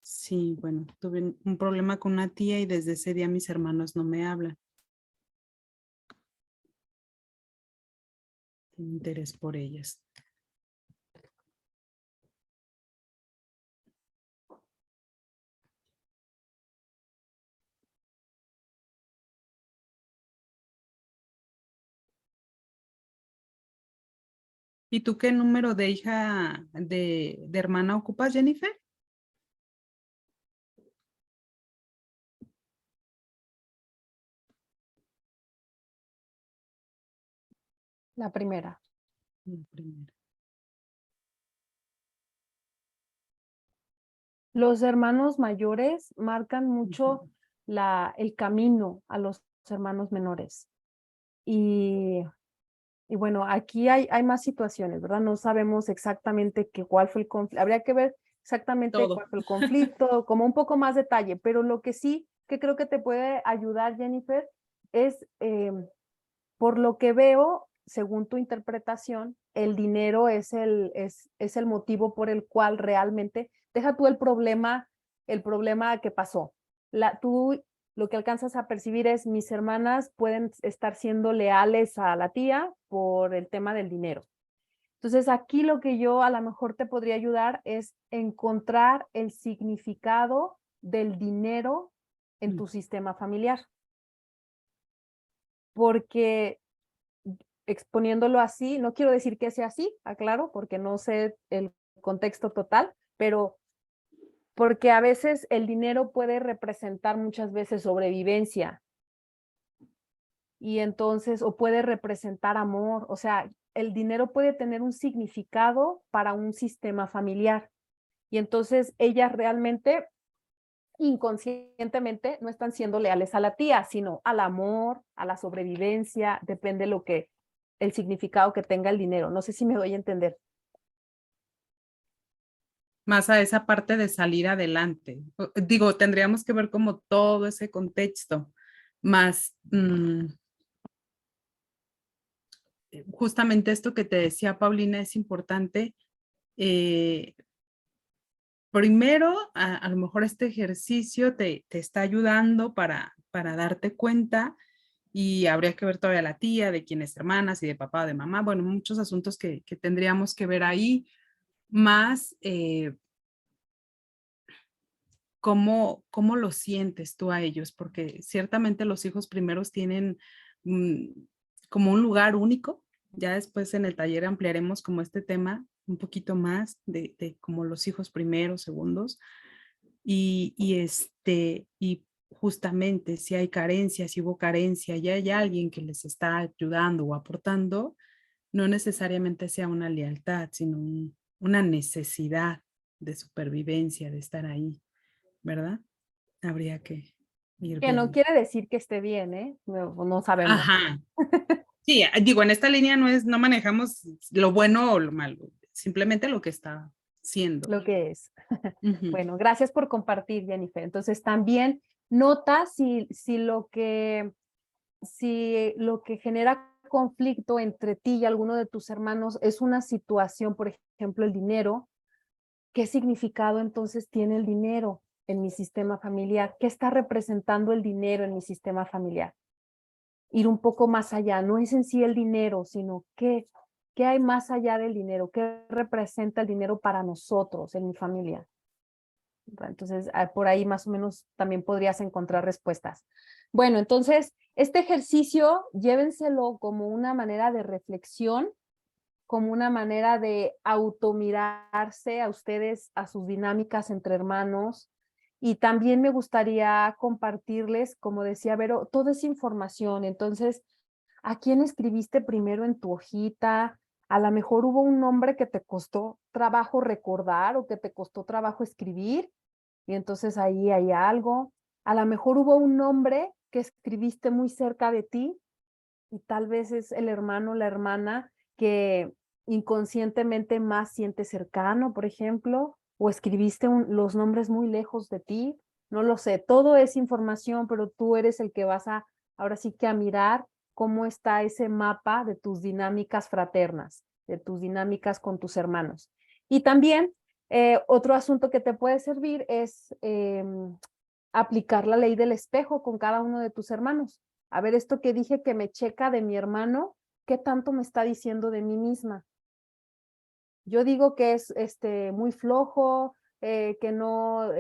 sí, bueno, tuve un problema con una tía y desde ese día mis hermanos no me hablan. Tengo interés por ellas. ¿Y tú qué número de hija, de hermana ocupas, Jennifer? La primera. La primera. Los hermanos mayores marcan mucho Ujú. el camino a los hermanos menores. Y bueno, aquí hay más situaciones, ¿verdad? No sabemos exactamente cuál fue el conflicto. Habría que ver exactamente Todo. cuál fue el conflicto, como un poco más detalle, pero lo que sí que creo que te puede ayudar, Jennifer, es, por lo que veo, según tu interpretación, el dinero es el motivo por el cual realmente, deja tú el problema que pasó. Tú lo que alcanzas a percibir es, mis hermanas pueden estar siendo leales a la tía por el tema del dinero. Entonces, aquí lo que yo a lo mejor te podría ayudar es encontrar el significado del dinero en tu sistema familiar. Porque exponiéndolo así, no quiero decir que sea así, aclaro, porque no sé el contexto total, pero porque a veces el dinero puede representar muchas veces sobrevivencia y entonces, o puede representar amor, o sea, el dinero puede tener un significado para un sistema familiar y entonces ellas realmente inconscientemente no están siendo leales a la tía, sino al amor, a la sobrevivencia, depende el significado que tenga el dinero. No sé si me doy a entender. Más a esa parte de salir adelante. Digo, tendríamos que ver como todo ese contexto, más justamente esto que te decía Paulina es importante. eh, Primero, a lo mejor este ejercicio te está ayudando para darte cuenta y habría que ver todavía la tía, de quién es hermana, si de papá o de mamá, bueno, muchos asuntos que tendríamos que ver ahí, más cómo lo sientes tú a ellos, porque ciertamente los hijos primeros tienen mm, como un lugar único. Ya después en el taller ampliaremos como este tema un poquito más de como los hijos primeros, segundos, y justamente si hay carencia, si hubo carencia, ya hay alguien que les está ayudando o aportando, no necesariamente sea una lealtad, sino una necesidad de supervivencia, de estar ahí, ¿verdad? Habría que ir Que no viendo. quiere decir que esté bien, ¿eh? No, no sabemos. Ajá, Sí, digo, en esta línea no manejamos lo bueno o lo malo, simplemente lo que está siendo. Lo que es. Ujú. Bueno, gracias por compartir, Jennifer. Entonces, también nota si lo que genera conflicto entre ti y alguno de tus hermanos es una situación, por ejemplo, el dinero. ¿Qué significado entonces tiene el dinero en mi sistema familiar? ¿Qué está representando el dinero en mi sistema familiar? Ir un poco más allá, no es en sí el dinero, sino qué hay más allá del dinero, qué representa el dinero para nosotros en mi familia. Entonces, por ahí más o menos también podrías encontrar respuestas. Bueno, entonces, este ejercicio llévenselo como una manera de reflexión, como una manera de automirarse a ustedes, a sus dinámicas entre hermanos. Y también me gustaría compartirles, como decía Vero, toda esa información. Entonces, ¿a quién escribiste primero en tu hojita? A lo mejor hubo un nombre que te costó trabajo recordar o que te costó trabajo escribir, y entonces ahí hay algo. A lo mejor hubo un nombre que escribiste muy cerca de ti, y tal vez es el hermano o la hermana que inconscientemente más sientes cercano, por ejemplo, o escribiste los nombres muy lejos de ti, no lo sé, todo es información, pero tú eres el que vas ahora sí que a mirar cómo está ese mapa de tus dinámicas fraternas, de tus dinámicas con tus hermanos. Y también otro asunto que te puede servir es aplicar la ley del espejo con cada uno de tus hermanos. A ver, esto que dije que me checa de mi hermano, ¿qué tanto me está diciendo de mí misma? Yo digo que es muy flojo, que no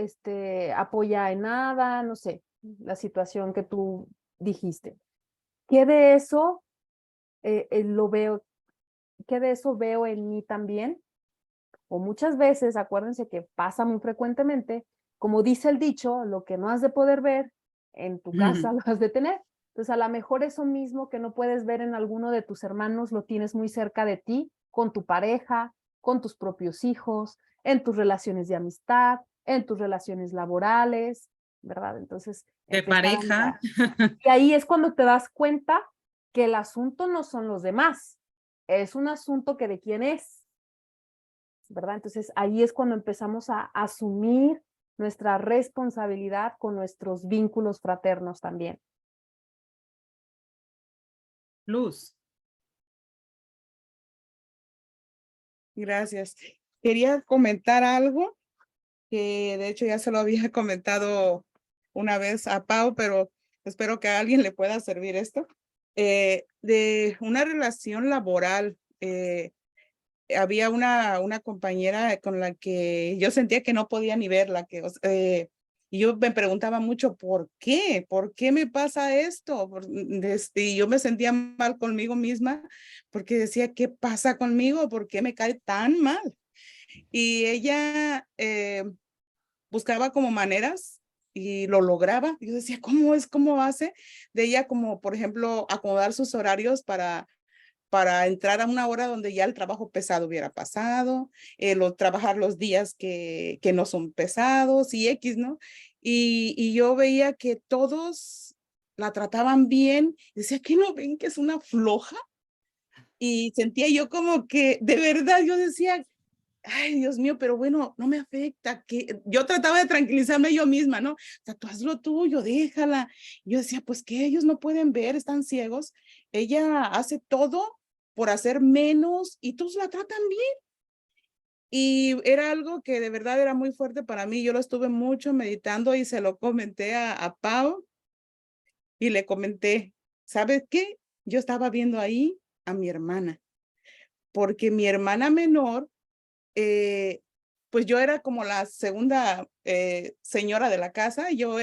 apoya en nada, no sé, la situación que tú dijiste. ¿Qué de eso lo veo? ¿Qué de eso veo en mí también? O muchas veces, acuérdense que pasa muy frecuentemente, como dice el dicho, lo que no has de poder ver, en tu casa lo has de tener. Entonces, a lo mejor eso mismo que no puedes ver en alguno de tus hermanos, lo tienes muy cerca de ti, con tu pareja, con tus propios hijos, en tus relaciones de amistad, en tus relaciones laborales, ¿verdad? Entonces, De empezar a pareja. mirar. Y ahí es cuando te das cuenta que el asunto no son los demás, es un asunto que de quién es, ¿verdad? Entonces ahí es cuando empezamos a asumir nuestra responsabilidad con nuestros vínculos fraternos también. Luz. Gracias. Quería comentar algo que de hecho ya se lo había comentado una vez a Pau, pero espero que a alguien le pueda servir esto. De una relación laboral. Había una compañera con la que yo sentía que no podía ni verla, y yo me preguntaba mucho, ¿por qué? ¿Por qué me pasa esto? Y yo me sentía mal conmigo misma porque decía, ¿qué pasa conmigo? ¿Por qué me cae tan mal? Y ella buscaba como maneras y lo lograba. Yo decía, ¿cómo es? ¿Cómo hace? De ella como, por ejemplo, acomodar sus horarios para entrar a una hora donde ya el trabajo pesado hubiera pasado, trabajar los días que no son pesados y X, ¿no? Y yo veía que todos la trataban bien. Decía, ¿qué no ven que es una floja? Y sentía yo como que, de verdad, yo decía, ay, Dios mío, pero bueno, no me afecta, que yo trataba de tranquilizarme yo misma, ¿no? O sea, tú haz lo tuyo, déjala. Yo decía, pues que ellos no pueden ver, están ciegos. Ella hace todo por hacer menos y todos la tratan bien. Y era algo que de verdad era muy fuerte para mí. Yo lo estuve mucho meditando y se lo comenté a Pau y le comenté, ¿sabes qué? Yo estaba viendo ahí a mi hermana, porque mi hermana menor pues yo era como la segunda señora de la casa. Yo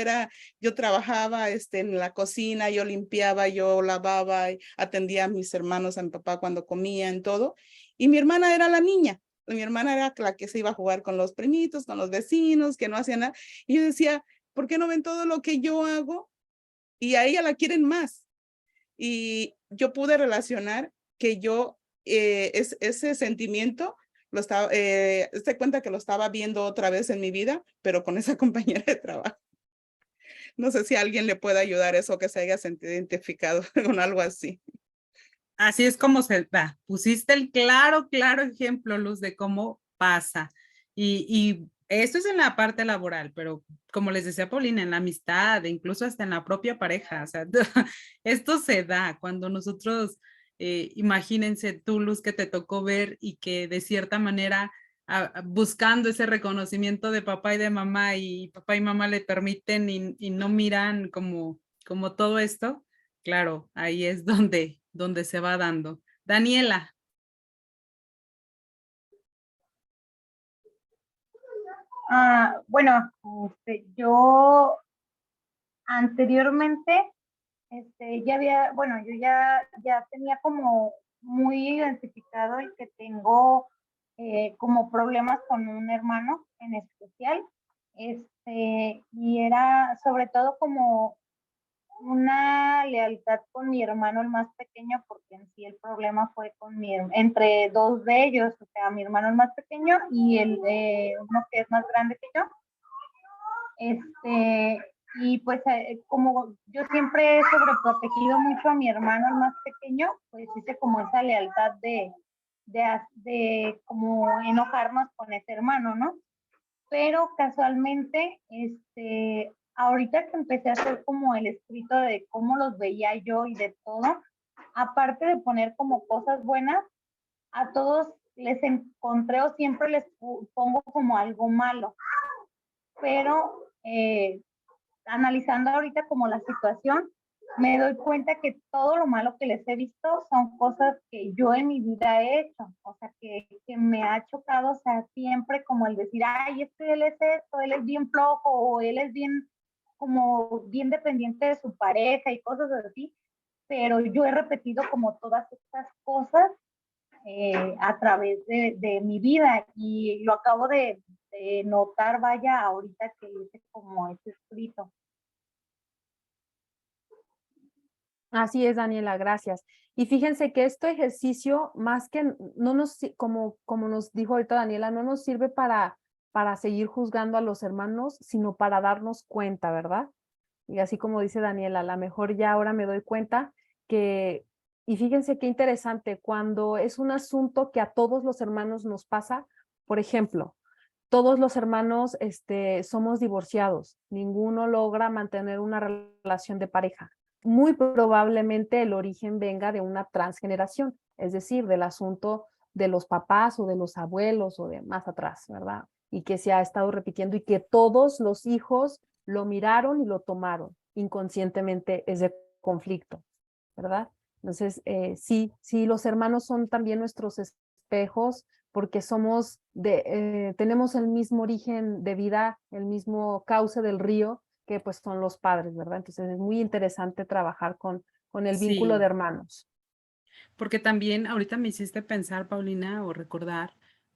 trabajaba en la cocina, yo limpiaba, yo lavaba, y atendía a mis hermanos, a mi papá cuando comían, todo. Y mi hermana era la niña. Mi hermana era la que se iba a jugar con los primitos, con los vecinos, que no hacía nada. Y yo decía, ¿por qué no ven todo lo que yo hago? Y a ella la quieren más. Y yo pude relacionar que ese sentimiento se cuenta que lo estaba viendo otra vez en mi vida, pero con esa compañera de trabajo. No sé si a alguien le puede ayudar eso, que se haya sentido identificado con algo así. así es como se da. Pusiste el claro, claro ejemplo, Luz, de cómo pasa. Y esto es en la parte laboral, pero como les decía Paulina, en la amistad, incluso hasta en la propia pareja, o sea, esto se da cuando nosotros, imagínense tú, Luz, que te tocó ver y que de cierta manera buscando ese reconocimiento de papá y de mamá y papá y mamá le permiten y no miran como todo esto, claro, ahí es donde se va dando. Daniela. Bueno, yo anteriormente, ya había, bueno, yo ya tenía como muy identificado el que tengo como problemas con un hermano en especial, y era sobre todo como una lealtad con mi hermano el más pequeño, porque en sí el problema fue con entre dos de ellos, o sea, mi hermano el más pequeño y uno que es más grande que yo. Y pues como yo siempre he sobreprotegido mucho a mi hermano el más pequeño, pues hice como esa lealtad de como enojarnos con ese hermano, ¿no? Pero casualmente, ahorita que empecé a hacer como el escrito de cómo los veía yo y de todo, aparte de poner como cosas buenas, a todos les encontré o siempre les pongo como algo malo, pero analizando ahorita como la situación, me doy cuenta que todo lo malo que les he visto son cosas que yo en mi vida he hecho, o sea, que me ha chocado, o sea, siempre como el decir, ay, es que él es esto, él es bien flojo, o él es bien, como bien dependiente de su pareja y cosas así, pero yo he repetido como todas estas cosas a través de mi vida y lo acabo de notar, vaya, ahorita que hice como este escrito. Así es, Daniela, gracias. Y fíjense que este ejercicio, más que no nos, como nos dijo ahorita Daniela, no nos sirve para seguir juzgando a los hermanos, sino para darnos cuenta, ¿verdad? Y así como dice Daniela, a lo mejor ya ahora me doy cuenta que, y fíjense qué interesante, cuando es un asunto que a todos los hermanos nos pasa, por ejemplo, todos los hermanos somos divorciados, ninguno logra mantener una relación de pareja. Muy probablemente el origen venga de una transgeneración, es decir, del asunto de los papás o de los abuelos o de más atrás, ¿verdad? Y que se ha estado repitiendo y que todos los hijos lo miraron y lo tomaron inconscientemente ese conflicto, ¿verdad? Entonces, sí, los hermanos son también nuestros espejos porque tenemos el mismo origen de vida, el mismo cauce del río, que pues son los padres, ¿verdad? Entonces es muy interesante trabajar con el vínculo de Sí, hermanos. porque también ahorita me hiciste pensar, Paulina, o recordar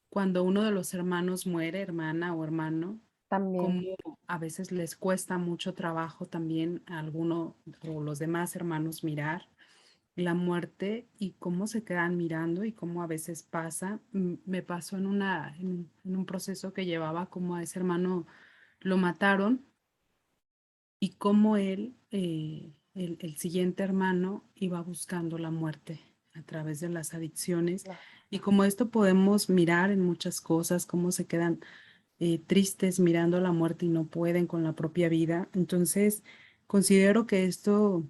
cuando uno de los hermanos muere, hermana o hermano, También, como a veces les cuesta mucho trabajo también a alguno o los demás hermanos mirar la muerte y cómo se quedan mirando y cómo a veces pasa. Me pasó en un proceso que llevaba como a ese hermano lo mataron y cómo él, el siguiente hermano, iba buscando la muerte a través de las adicciones. Y como esto podemos mirar en muchas cosas, cómo se quedan tristes mirando la muerte y no pueden con la propia vida. Entonces, considero que esto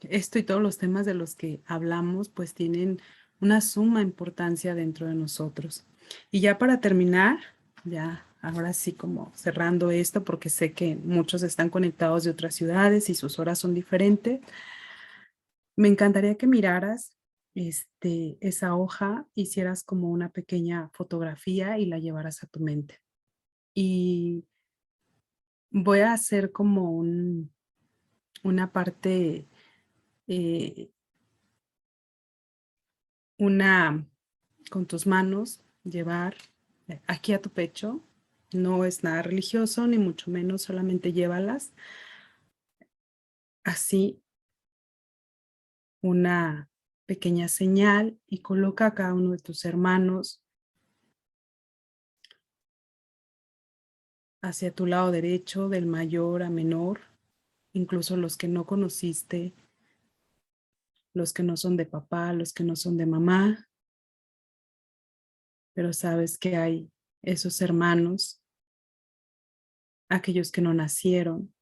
y todos los temas de los que hablamos, pues tienen una suma importancia dentro de nosotros. Y ya para terminar, ya ahora sí como cerrando esto, porque sé que muchos están conectados de otras ciudades y sus horas son diferentes, me encantaría que miraras esa hoja, hicieras como una pequeña fotografía y la llevaras a tu mente. Y voy a hacer como una parte, eh, con tus manos, llevar aquí a tu pecho. No es nada religioso, ni mucho menos, solamente llévalas así una pequeña señal y coloca a cada uno de tus hermanos hacia tu lado derecho, del mayor a menor, incluso los que no conociste, los que no son de papá, los que no son de mamá, pero sabes que hay esos hermanos, aquellos que no nacieron,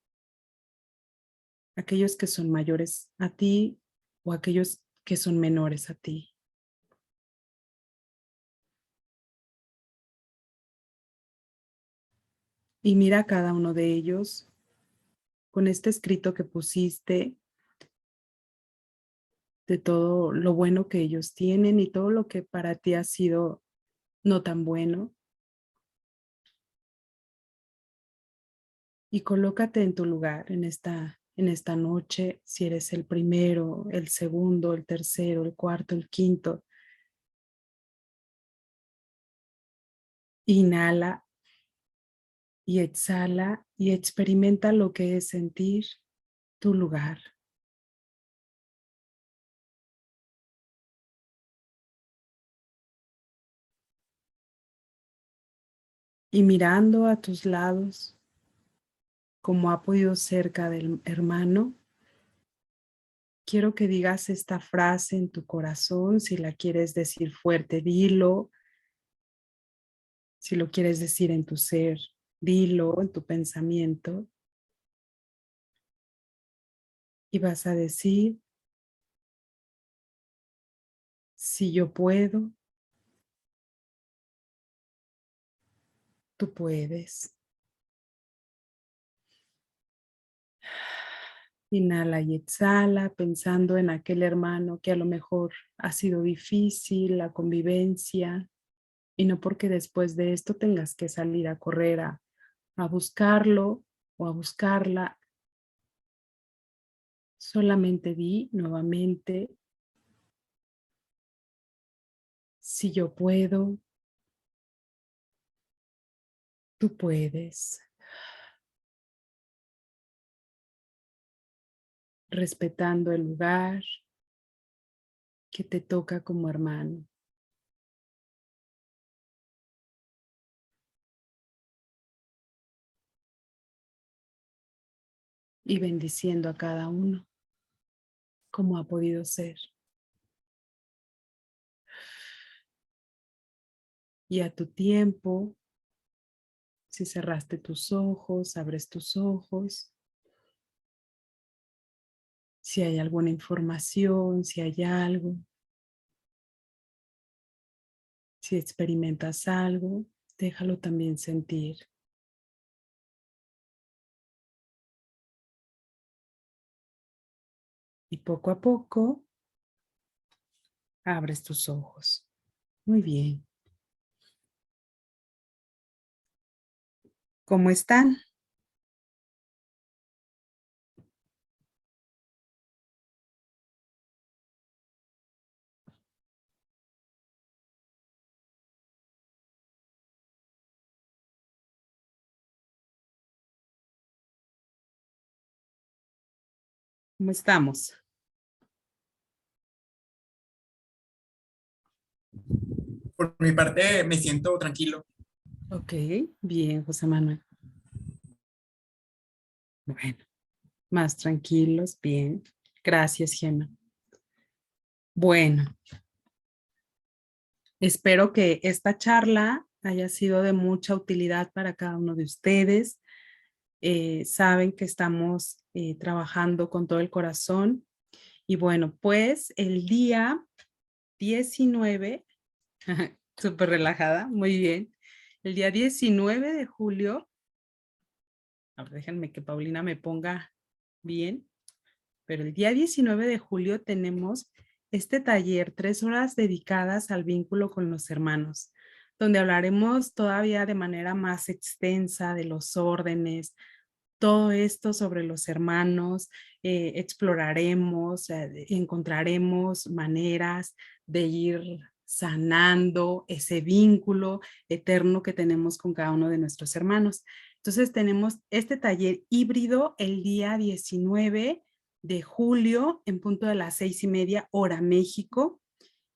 aquellos que son mayores a ti o aquellos que son menores a ti. Y mira a cada uno de ellos con este escrito que pusiste de todo lo bueno que ellos tienen y todo lo que para ti ha sido no tan bueno. Y colócate en tu lugar en esta noche, si eres el primero, el segundo, el tercero, el cuarto, el quinto. Inhala y exhala y experimenta lo que es sentir tu lugar. Y mirando a tus lados, como ha podido cerca del hermano, quiero que digas esta frase en tu corazón. Si la quieres decir fuerte, dilo. Si lo quieres decir en tu ser, dilo en tu pensamiento. Y vas a decir, si yo puedo, tú puedes. Inhala y exhala, pensando en aquel hermano que a lo mejor ha sido difícil, la convivencia, y no porque después de esto tengas que salir a correr a buscarlo o a buscarla. Solamente di nuevamente, si yo puedo, tú puedes. Respetando el lugar que te toca como hermano. Y bendiciendo a cada uno como ha podido ser. Y a tu tiempo, si cerraste tus ojos, abres tus ojos. Si hay alguna información, si hay algo, si experimentas algo, déjalo también sentir. Y poco a poco, abres tus ojos. Muy bien. ¿Cómo están? ¿Cómo estamos? Por mi parte, me siento tranquilo. Ok, bien, José Manuel. Bueno, más tranquilos, bien. Gracias, Gemma. Bueno, espero que esta charla haya sido de mucha utilidad para cada uno de ustedes. Saben que estamos trabajando con todo el corazón. Y bueno, pues el día 19, súper relajada, muy bien. El día 19 de julio, a ver, déjenme que Paulina me ponga bien, pero el día 19 de julio tenemos este taller, 3 horas dedicadas al vínculo con los hermanos, donde hablaremos todavía de manera más extensa de los órdenes, todo esto sobre los hermanos, exploraremos, encontraremos maneras de ir sanando ese vínculo eterno que tenemos con cada uno de nuestros hermanos. Entonces tenemos este taller híbrido el día 19 de julio en punto de las 6:30 hora México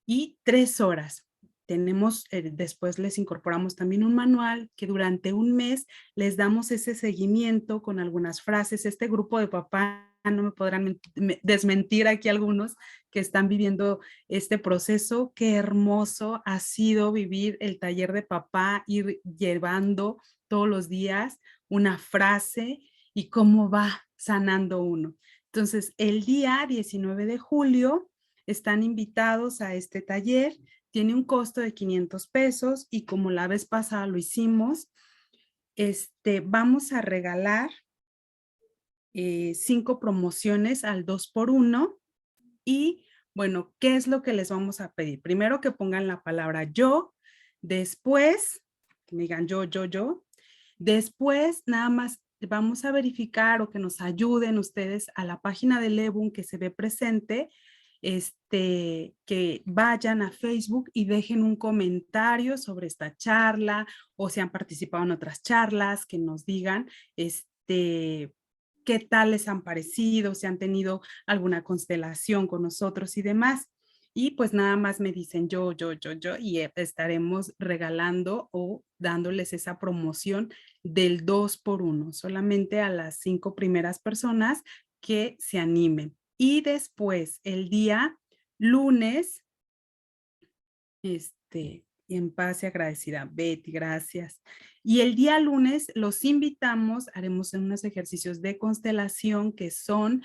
y 3 horas. Tenemos, después les incorporamos también un manual que durante un mes les damos ese seguimiento con algunas frases. Este grupo de papás no me podrán desmentir aquí algunos que están viviendo este proceso. Qué hermoso ha sido vivir el taller de papá, ir llevando todos los días una frase y cómo va sanando uno. Entonces, el día 19 de julio están invitados a este taller. Tiene un costo de 500 pesos y como la vez pasada lo hicimos, vamos a regalar 5 promociones al 2x1 y bueno, ¿qué es lo que les vamos a pedir? Primero que pongan la palabra yo, después que me digan yo, después nada más vamos a verificar o que nos ayuden ustedes a la página del EBUN que se ve presente, que vayan a Facebook y dejen un comentario sobre esta charla o si han participado en otras charlas, que nos digan, qué tal les han parecido, si han tenido alguna constelación con nosotros y demás. Y pues nada más me dicen yo, y estaremos regalando o dándoles esa promoción del 2x1, solamente a las 5 primeras personas que se animen. Y después, el día lunes, en paz y agradecida, Betty, gracias. Y el día lunes los invitamos, haremos unos ejercicios de constelación que son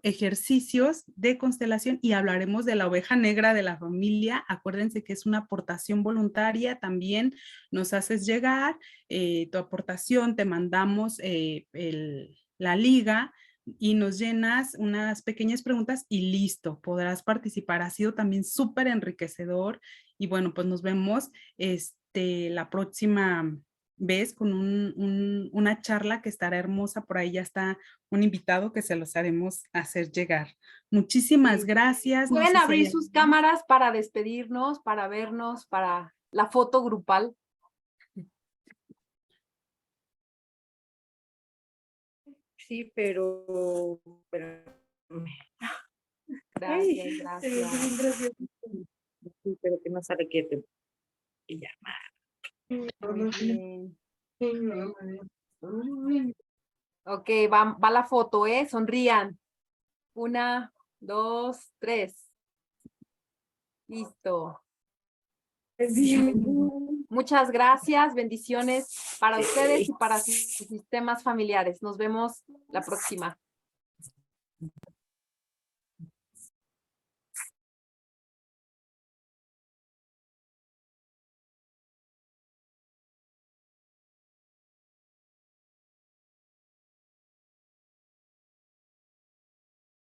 ejercicios de constelación y hablaremos de la oveja negra de la familia. Acuérdense que es una aportación voluntaria, también nos haces llegar tu aportación, te mandamos la liga y nos llenas unas pequeñas preguntas y listo, podrás participar. Ha sido también súper enriquecedor y bueno, pues nos vemos la próxima vez con una charla que estará hermosa. Por ahí ya está un invitado que se los haremos hacer llegar. Muchísimas gracias. Pueden No sé si abrir hay sus alguien. cámaras para despedirnos, para vernos, para la foto grupal. Sí, pero Gracias, gracias. gracias. Sí, pero que no sale quieto. Y ya. Muy bien. Ok, va la foto, ¿eh? Sonrían. 1, 2, 3. Listo. Muchas gracias, bendiciones para ustedes y para sus sistemas familiares. Nos vemos la próxima.